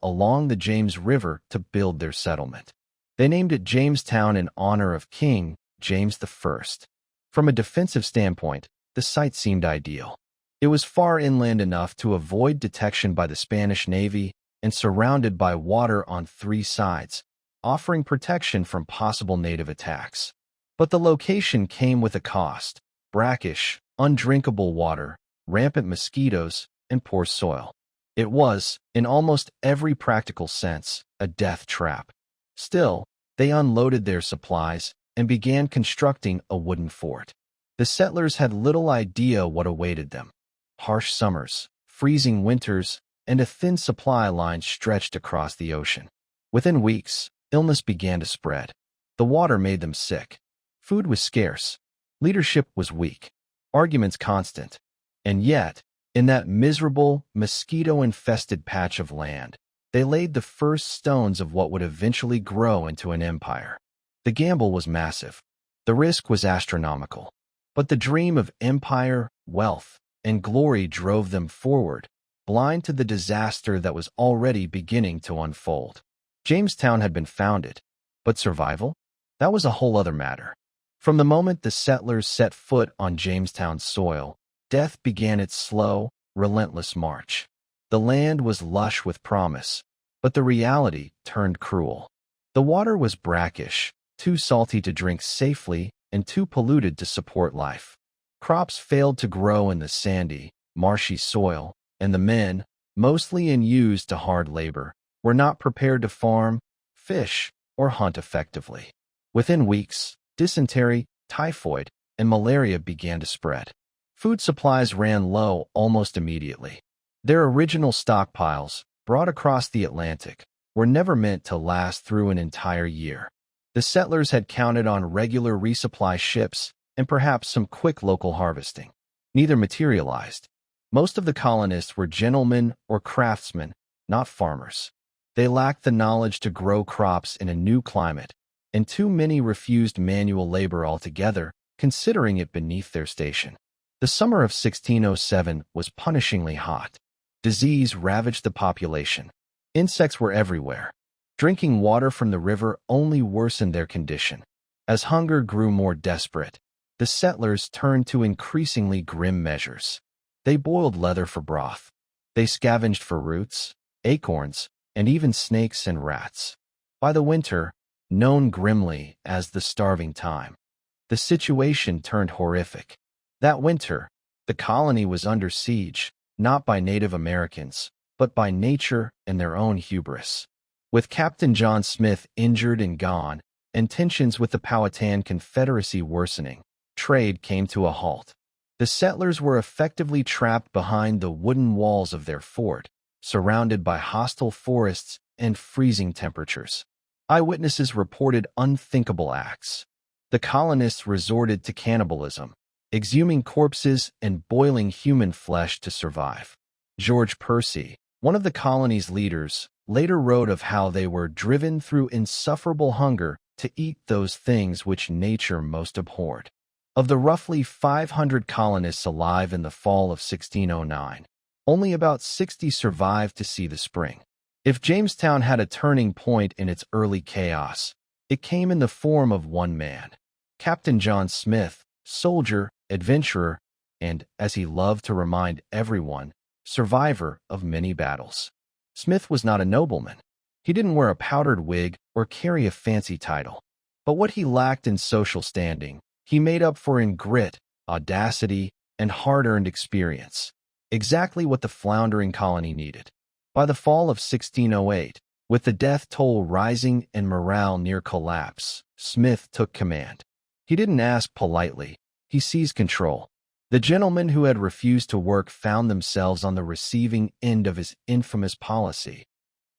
along the James River to build their settlement. They named it Jamestown in honor of King James I. From a defensive standpoint, the site seemed ideal. It was far inland enough to avoid detection by the Spanish Navy and surrounded by water on 3 sides, offering protection from possible native attacks. But the location came with a cost: brackish, undrinkable water, rampant mosquitoes, and poor soil. It was, in almost every practical sense, a death trap. Still, they unloaded their supplies and began constructing a wooden fort. The settlers had little idea what awaited them. Harsh summers, freezing winters, and a thin supply line stretched across the ocean. Within weeks, illness began to spread. The water made them sick. Food was scarce. Leadership was weak. Arguments constant. And yet, in that miserable, mosquito-infested patch of land, they laid the first stones of what would eventually grow into an empire. The gamble was massive. The risk was astronomical. But the dream of empire, wealth, and glory drove them forward, blind to the disaster that was already beginning to unfold. Jamestown had been founded, but survival? That was a whole other matter. From the moment the settlers set foot on Jamestown's soil, death began its slow, relentless march. The land was lush with promise, but the reality turned cruel. The water was brackish, too salty to drink safely and too polluted to support life. Crops failed to grow in the sandy, marshy soil, and the men, mostly unused to hard labor, were not prepared to farm, fish, or hunt effectively. Within weeks, dysentery, typhoid, and malaria began to spread. Food supplies ran low almost immediately. Their original stockpiles, brought across the Atlantic, were never meant to last through an entire year. The settlers had counted on regular resupply ships and perhaps some quick local harvesting. Neither materialized. Most of the colonists were gentlemen or craftsmen, not farmers. They lacked the knowledge to grow crops in a new climate, and too many refused manual labor altogether, considering it beneath their station. The summer of 1607 was punishingly hot. Disease ravaged the population. Insects were everywhere. Drinking water from the river only worsened their condition. As hunger grew more desperate, the settlers turned to increasingly grim measures. They boiled leather for broth. They scavenged for roots, acorns, and even snakes and rats. By the winter, known grimly as the starving time, the situation turned horrific. That winter, the colony was under siege, not by Native Americans, but by nature and their own hubris. With Captain John Smith injured and gone, and tensions with the Powhatan Confederacy worsening, trade came to a halt. The settlers were effectively trapped behind the wooden walls of their fort, surrounded by hostile forests and freezing temperatures. Eyewitnesses reported unthinkable acts. The colonists resorted to cannibalism, exhuming corpses and boiling human flesh to survive. George Percy, one of the colony's leaders, later wrote of how they were driven through insufferable hunger to eat those things which nature most abhorred. Of the roughly 500 colonists alive in the fall of 1609, only about 60 survived to see the spring. If Jamestown had a turning point in its early chaos, it came in the form of one man, Captain John Smith, soldier, adventurer, and, as he loved to remind everyone, survivor of many battles. Smith was not a nobleman. He didn't wear a powdered wig or carry a fancy title. But what he lacked in social standing, he made up for in grit, audacity, and hard-earned experience. Exactly what the floundering colony needed. By the fall of 1608, with the death toll rising and morale near collapse, Smith took command. He didn't ask politely. He seized control. The gentlemen who had refused to work found themselves on the receiving end of his infamous policy.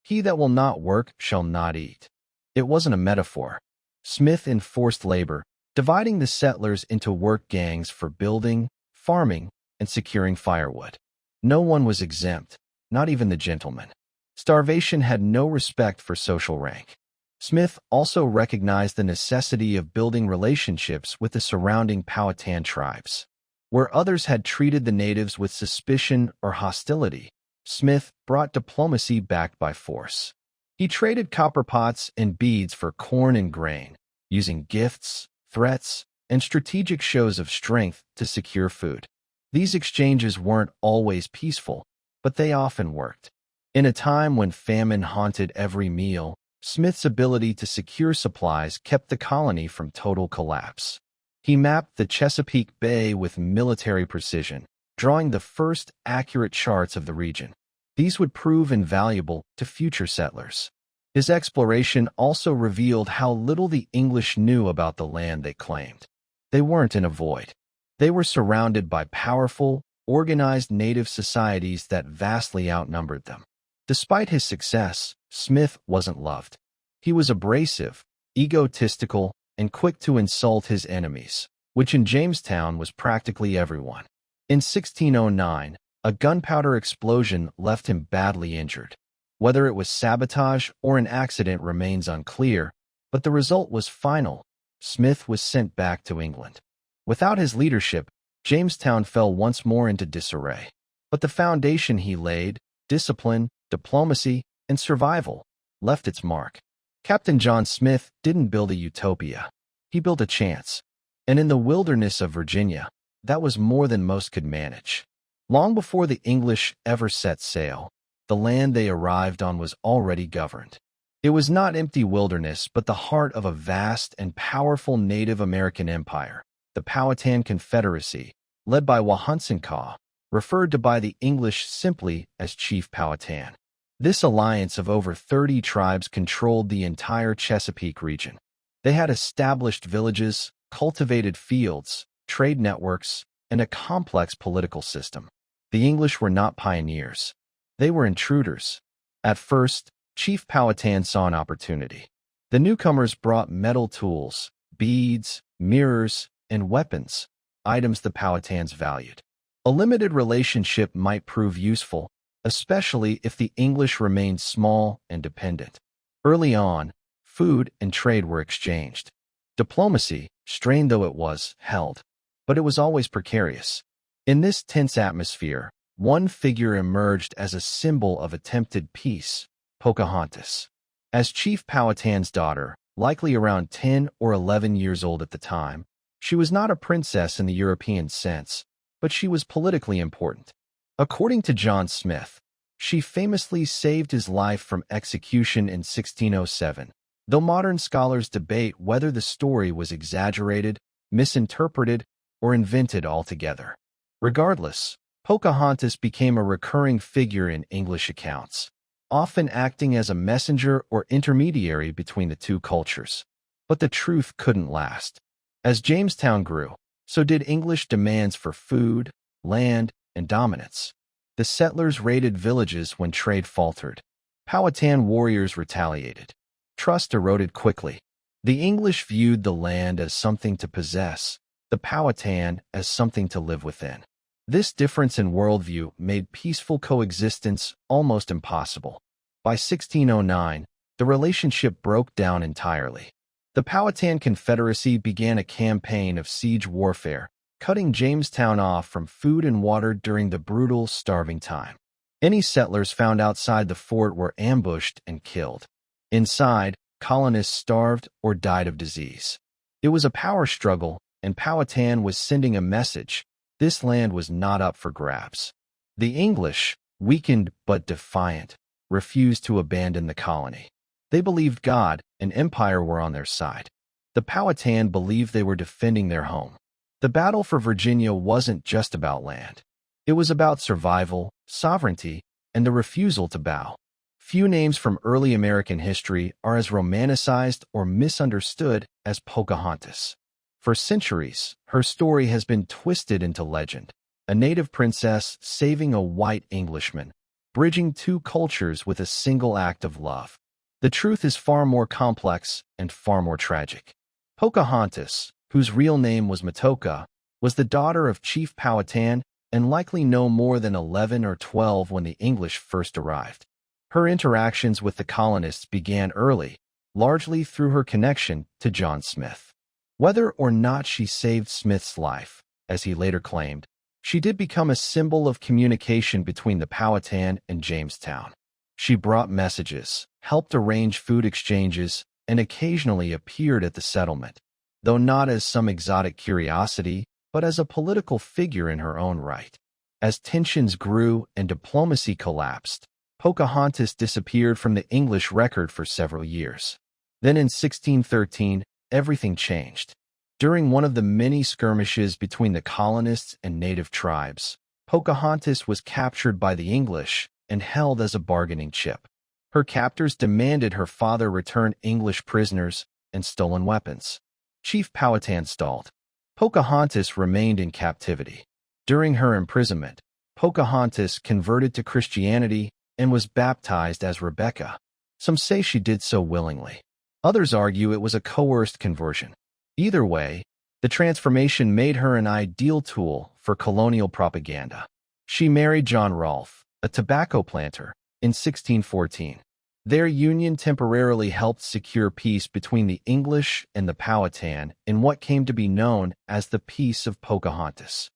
He that will not work shall not eat. It wasn't a metaphor. Smith enforced labor, dividing the settlers into work gangs for building, farming, and securing firewood. No one was exempt, not even the gentlemen. Starvation had no respect for social rank. Smith also recognized the necessity of building relationships with the surrounding Powhatan tribes. Where others had treated the natives with suspicion or hostility, Smith brought diplomacy backed by force. He traded copper pots and beads for corn and grain, using gifts, threats, and strategic shows of strength to secure food. These exchanges weren't always peaceful, but they often worked. In a time when famine haunted every meal, Smith's ability to secure supplies kept the colony from total collapse. He mapped the Chesapeake Bay with military precision, drawing the first accurate charts of the region. These would prove invaluable to future settlers. His exploration also revealed how little the English knew about the land they claimed. They weren't in a void. They were surrounded by powerful, organized native societies that vastly outnumbered them. Despite his success, Smith wasn't loved. He was abrasive, egotistical, and quick to insult his enemies, which in Jamestown was practically everyone. In 1609, a gunpowder explosion left him badly injured. Whether it was sabotage or an accident remains unclear, but the result was final. Smith was sent back to England. Without his leadership, Jamestown fell once more into disarray. But the foundation he laid, discipline, diplomacy, and survival, left its mark. Captain John Smith didn't build a utopia. He built a chance. And in the wilderness of Virginia, that was more than most could manage. Long before the English ever set sail, the land they arrived on was already governed. It was not empty wilderness, but the heart of a vast and powerful Native American empire, the Powhatan Confederacy, led by Wahunsenkaw, referred to by the English simply as Chief Powhatan. This alliance of over 30 tribes controlled the entire Chesapeake region. They had established villages, cultivated fields, trade networks, and a complex political system. The English were not pioneers. They were intruders. At first, Chief Powhatan saw an opportunity. The newcomers brought metal tools, beads, mirrors, and weapons, items the Powhatans valued. A limited relationship might prove useful, especially if the English remained small and dependent. Early on, food and trade were exchanged. Diplomacy, strained though it was, held. But it was always precarious. In this tense atmosphere, one figure emerged as a symbol of attempted peace: Pocahontas. As Chief Powhatan's daughter, likely around 10 or 11 years old at the time, she was not a princess in the European sense, but she was politically important. According to John Smith, she famously saved his life from execution in 1607, though modern scholars debate whether the story was exaggerated, misinterpreted, or invented altogether. Regardless, Pocahontas became a recurring figure in English accounts, often acting as a messenger or intermediary between the two cultures. But the truth couldn't last. As Jamestown grew, so did English demands for food, land, and dominance. The settlers raided villages when trade faltered. Powhatan warriors retaliated. Trust eroded quickly. The English viewed the land as something to possess, the Powhatan as something to live within. This difference in worldview made peaceful coexistence almost impossible. By 1609, the relationship broke down entirely. The Powhatan Confederacy began a campaign of siege warfare, cutting Jamestown off from food and water during the brutal, starving time. Any settlers found outside the fort were ambushed and killed. Inside, colonists starved or died of disease. It was a power struggle, and Powhatan was sending a message: this land was not up for grabs. The English, weakened but defiant, refused to abandon the colony. They believed God and empire were on their side. The Powhatan believed they were defending their home. The battle for Virginia wasn't just about land. It was about survival, sovereignty, and the refusal to bow. Few names from early American history are as romanticized or misunderstood as Pocahontas. For centuries, her story has been twisted into legend: a native princess saving a white Englishman, bridging two cultures with a single act of love. The truth is far more complex and far more tragic. Pocahontas, whose real name was Matoka, was the daughter of Chief Powhatan and likely no more than 11 or 12 when the English first arrived. Her interactions with the colonists began early, largely through her connection to John Smith. Whether or not she saved Smith's life, as he later claimed, she did become a symbol of communication between the Powhatan and Jamestown. She brought messages, helped arrange food exchanges, and occasionally appeared at the settlement, though not as some exotic curiosity, but as a political figure in her own right. As tensions grew and diplomacy collapsed, Pocahontas disappeared from the English record for several years. Then in 1613, everything changed. During one of the many skirmishes between the colonists and native tribes, Pocahontas was captured by the English and held as a bargaining chip. Her captors demanded her father return English prisoners and stolen weapons. Chief Powhatan stalled. Pocahontas remained in captivity. During her imprisonment, Pocahontas converted to Christianity and was baptized as Rebecca. Some say she did so willingly. Others argue it was a coerced conversion. Either way, the transformation made her an ideal tool for colonial propaganda. She married John Rolfe, a tobacco planter, in 1614. Their union temporarily helped secure peace between the English and the Powhatan in what came to be known as the Peace of Pocahontas.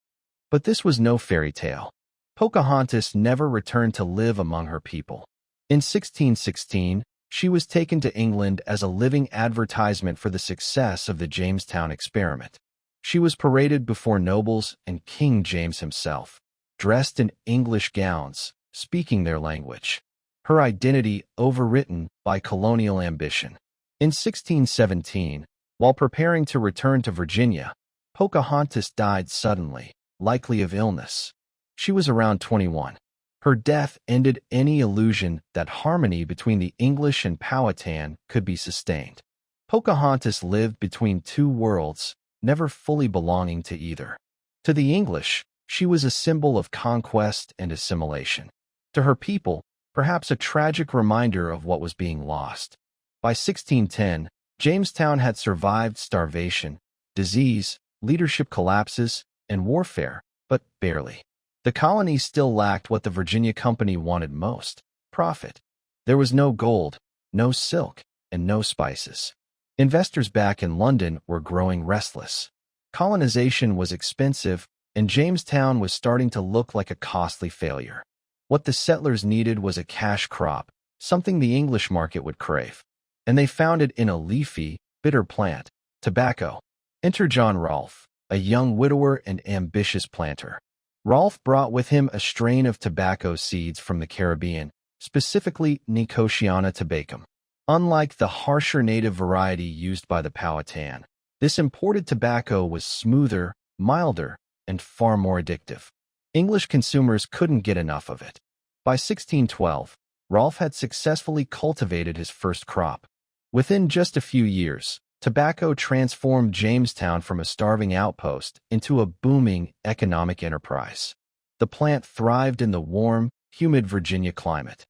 But this was no fairy tale. Pocahontas never returned to live among her people. In 1616, she was taken to England as a living advertisement for the success of the Jamestown experiment. She was paraded before nobles and King James himself, dressed in English gowns, speaking their language. Her identity overwritten by colonial ambition. In 1617, while preparing to return to Virginia, Pocahontas died suddenly, likely of illness. She was around 21. Her death ended any illusion that harmony between the English and Powhatan could be sustained. Pocahontas lived between two worlds, never fully belonging to either. To the English, she was a symbol of conquest and assimilation. To her people, perhaps a tragic reminder of what was being lost. By 1610, Jamestown had survived starvation, disease, leadership collapses, and warfare, but barely. The colony still lacked what the Virginia Company wanted most: profit. There was no gold, no silk, and no spices. Investors back in London were growing restless. Colonization was expensive, and Jamestown was starting to look like a costly failure. What the settlers needed was a cash crop, something the English market would crave. And they found it in a leafy, bitter plant, tobacco. Enter John Rolfe, a young widower and ambitious planter. Rolfe brought with him a strain of tobacco seeds from the Caribbean, specifically Nicotiana tabacum. Unlike the harsher native variety used by the Powhatan, this imported tobacco was smoother, milder, and far more addictive. English consumers couldn't get enough of it. By 1612, Rolfe had successfully cultivated his first crop. Within just a few years, tobacco transformed Jamestown from a starving outpost into a booming economic enterprise. The plant thrived in the warm, humid Virginia climate.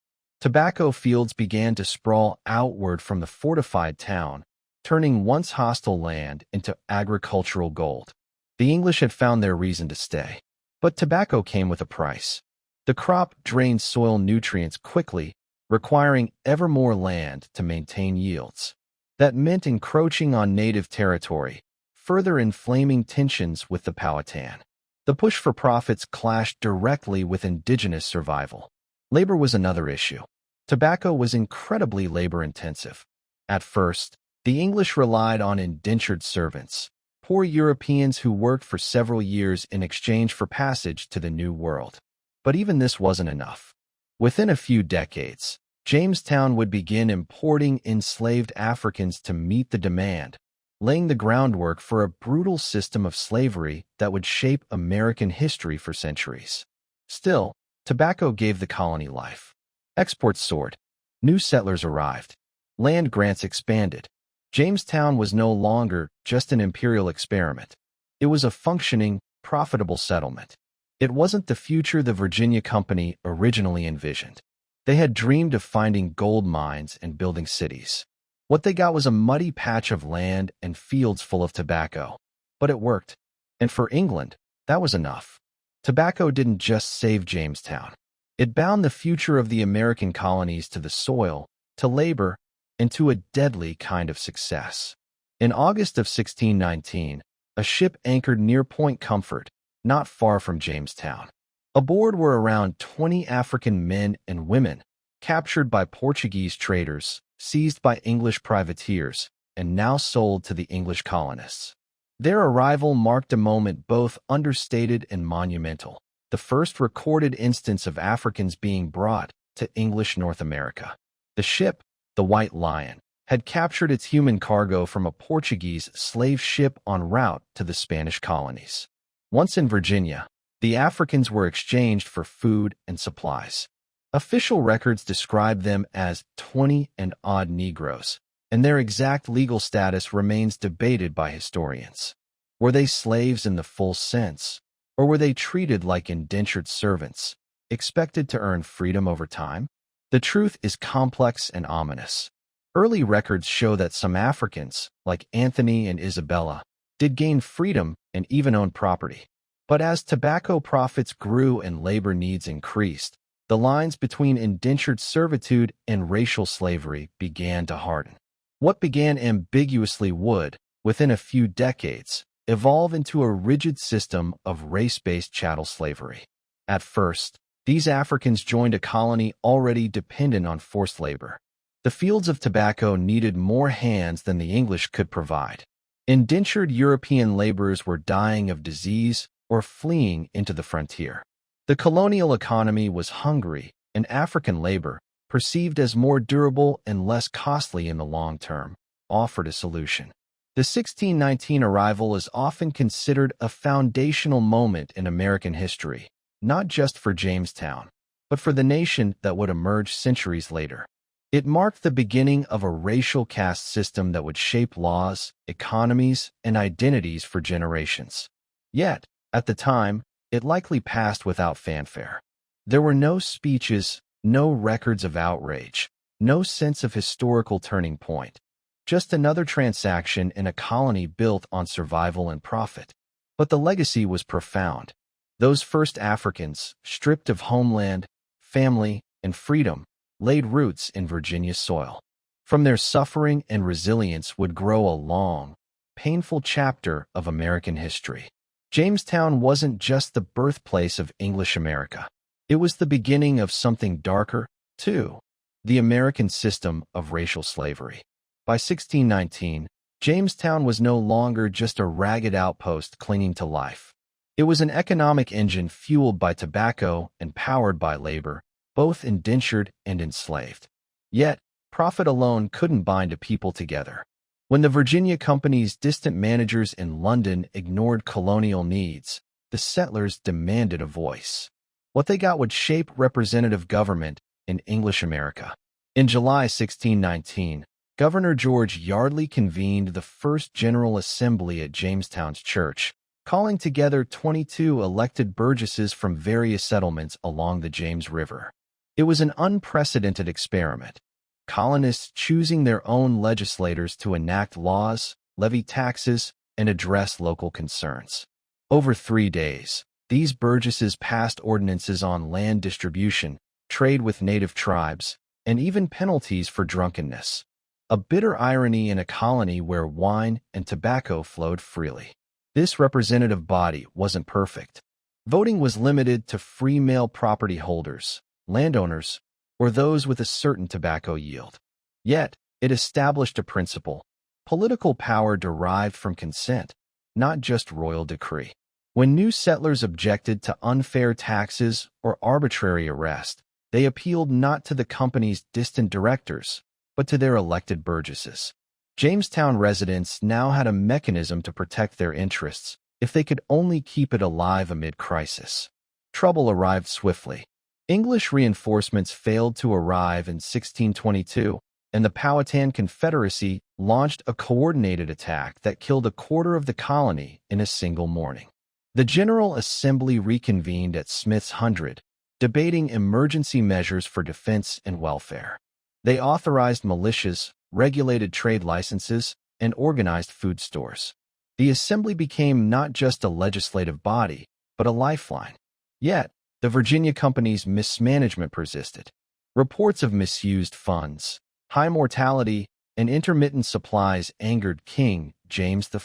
Tobacco fields began to sprawl outward from the fortified town, turning once hostile land into agricultural gold. The English had found their reason to stay. But tobacco came with a price. The crop drained soil nutrients quickly, requiring ever more land to maintain yields. That meant encroaching on native territory, further inflaming tensions with the Powhatan. The push for profits clashed directly with indigenous survival. Labor was another issue. Tobacco was incredibly labor-intensive. At first, the English relied on indentured servants, poor Europeans who worked for several years in exchange for passage to the New World. But even this wasn't enough. Within a few decades, Jamestown would begin importing enslaved Africans to meet the demand, laying the groundwork for a brutal system of slavery that would shape American history for centuries. Still, tobacco gave the colony life. Exports soared. New settlers arrived. Land grants expanded. Jamestown was no longer just an imperial experiment. It was a functioning, profitable settlement. It wasn't the future the Virginia Company originally envisioned. They had dreamed of finding gold mines and building cities. What they got was a muddy patch of land and fields full of tobacco. But it worked. And for England, that was enough. Tobacco didn't just save Jamestown. It bound the future of the American colonies to the soil, to labor, and to a deadly kind of success. In August of 1619, a ship anchored near Point Comfort, not far from Jamestown. Aboard were around 20 African men and women, captured by Portuguese traders, seized by English privateers, and now sold to the English colonists. Their arrival marked a moment both understated and monumental, the first recorded instance of Africans being brought to English North America. The ship, the White Lion, had captured its human cargo from a Portuguese slave ship en route to the Spanish colonies. Once in Virginia, the Africans were exchanged for food and supplies. Official records describe them as 20 and odd Negroes, and their exact legal status remains debated by historians. Were they slaves in the full sense, or were they treated like indentured servants, expected to earn freedom over time? The truth is complex and ominous. Early records show that some Africans, like Anthony and Isabella, did gain freedom and even own property. But as tobacco profits grew and labor needs increased, the lines between indentured servitude and racial slavery began to harden. What began ambiguously would, within a few decades, evolve into a rigid system of race-based chattel slavery. At first, these Africans joined a colony already dependent on forced labor. The fields of tobacco needed more hands than the English could provide. Indentured European laborers were dying of disease or fleeing into the frontier. The colonial economy was hungry, and African labor, perceived as more durable and less costly in the long term, offered a solution. The 1619 arrival is often considered a foundational moment in American history, not just for Jamestown, but for the nation that would emerge centuries later. It marked the beginning of a racial caste system that would shape laws, economies, and identities for generations. Yet, at the time, it likely passed without fanfare. There were no speeches, no records of outrage, no sense of historical turning point. Just another transaction in a colony built on survival and profit. But the legacy was profound. Those first Africans, stripped of homeland, family, and freedom, laid roots in Virginia's soil. From their suffering and resilience would grow a long, painful chapter of American history. Jamestown wasn't just the birthplace of English America. It was the beginning of something darker, too, the American system of racial slavery. By 1619, Jamestown was no longer just a ragged outpost clinging to life. It was an economic engine fueled by tobacco and powered by labor, both indentured and enslaved. Yet, profit alone couldn't bind a people together. When the Virginia Company's distant managers in London ignored colonial needs, the settlers demanded a voice. What they got would shape representative government in English America. In July 1619, Governor George Yardley convened the first General Assembly at Jamestown's church, calling together 22 elected burgesses from various settlements along the James River. It was an unprecedented experiment. Colonists choosing their own legislators to enact laws, levy taxes, and address local concerns. Over 3 days, these burgesses passed ordinances on land distribution, trade with native tribes, and even penalties for drunkenness. A bitter irony in a colony where wine and tobacco flowed freely. This representative body wasn't perfect. Voting was limited to free male property holders, landowners, or those with a certain tobacco yield. Yet, it established a principle: political power derived from consent, not just royal decree. When new settlers objected to unfair taxes or arbitrary arrest, they appealed not to the company's distant directors, but to their elected burgesses. Jamestown residents now had a mechanism to protect their interests if they could only keep it alive amid crisis. Trouble arrived swiftly. English reinforcements failed to arrive in 1622, and the Powhatan Confederacy launched a coordinated attack that killed a quarter of the colony in a single morning. The General Assembly reconvened at Smith's Hundred, debating emergency measures for defense and welfare. They authorized militias, regulated trade licenses, and organized food stores. The Assembly became not just a legislative body, but a lifeline. Yet, the Virginia Company's mismanagement persisted. Reports of misused funds, high mortality, and intermittent supplies angered King James I.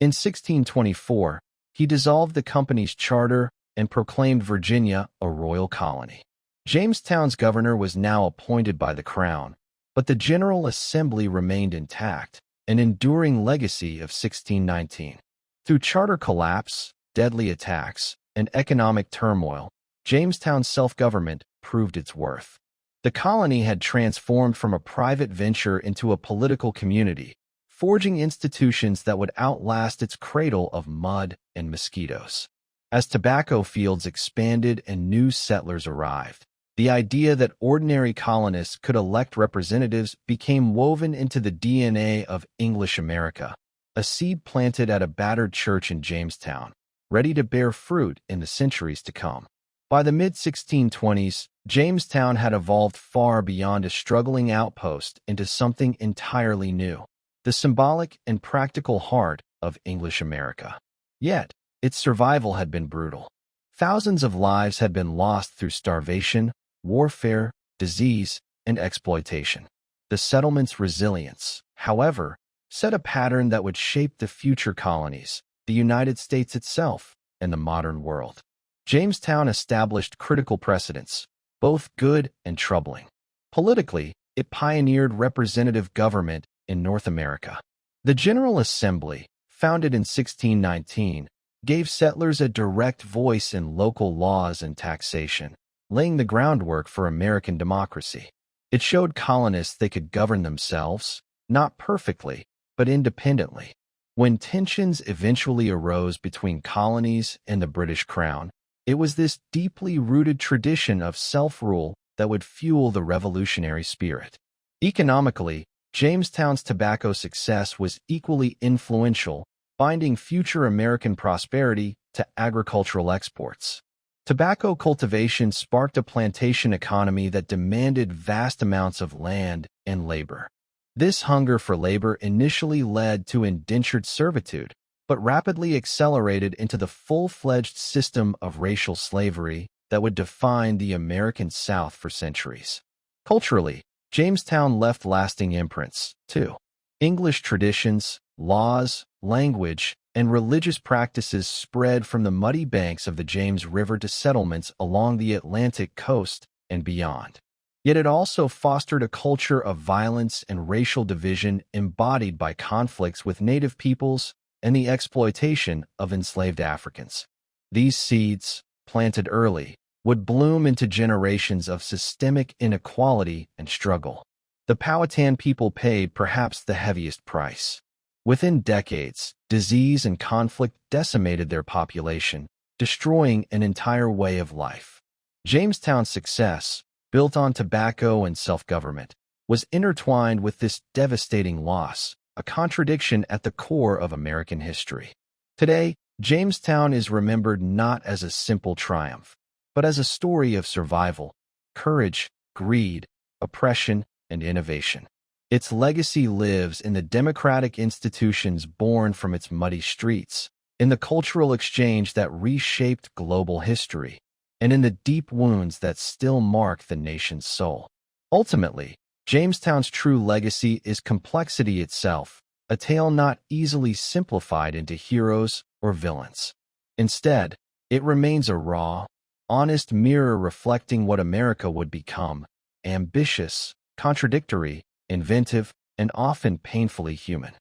In 1624, he dissolved the company's charter and proclaimed Virginia a royal colony. Jamestown's governor was now appointed by the Crown, but the General Assembly remained intact, an enduring legacy of 1619. Through charter collapse, deadly attacks, and economic turmoil, Jamestown's self-government proved its worth. The colony had transformed from a private venture into a political community, forging institutions that would outlast its cradle of mud and mosquitoes. As tobacco fields expanded and new settlers arrived, the idea that ordinary colonists could elect representatives became woven into the DNA of English America, a seed planted at a battered church in Jamestown, ready to bear fruit in the centuries to come. By the mid-1620s, Jamestown had evolved far beyond a struggling outpost into something entirely new, the symbolic and practical heart of English America. Yet, its survival had been brutal. Thousands of lives had been lost through starvation, warfare, disease, and exploitation. The settlement's resilience, however, set a pattern that would shape the future colonies, the United States itself, and the modern world. Jamestown established critical precedents, both good and troubling. Politically, it pioneered representative government in North America. The General Assembly, founded in 1619, gave settlers a direct voice in local laws and taxation, laying the groundwork for American democracy. It showed colonists they could govern themselves, not perfectly, but independently. When tensions eventually arose between colonies and the British Crown, it was this deeply rooted tradition of self-rule that would fuel the revolutionary spirit. Economically, Jamestown's tobacco success was equally influential, binding future American prosperity to agricultural exports. Tobacco cultivation sparked a plantation economy that demanded vast amounts of land and labor. This hunger for labor initially led to indentured servitude, but rapidly accelerated into the full-fledged system of racial slavery that would define the American South for centuries. Culturally, Jamestown left lasting imprints, too. English traditions, laws, language, and religious practices spread from the muddy banks of the James River to settlements along the Atlantic coast and beyond. Yet it also fostered a culture of violence and racial division embodied by conflicts with native peoples and the exploitation of enslaved Africans. These seeds, planted early, would bloom into generations of systemic inequality and struggle. The Powhatan people paid perhaps the heaviest price. Within decades, disease and conflict decimated their population, destroying an entire way of life. Jamestown's success, built on tobacco and self-government, was intertwined with this devastating loss, a contradiction at the core of American history. Today, Jamestown is remembered not as a simple triumph, but as a story of survival, courage, greed, oppression, and innovation. Its legacy lives in the democratic institutions born from its muddy streets, in the cultural exchange that reshaped global history, and in the deep wounds that still mark the nation's soul. Ultimately, Jamestown's true legacy is complexity itself, a tale not easily simplified into heroes or villains. Instead, it remains a raw, honest mirror reflecting what America would become: ambitious, contradictory, inventive, and often painfully human.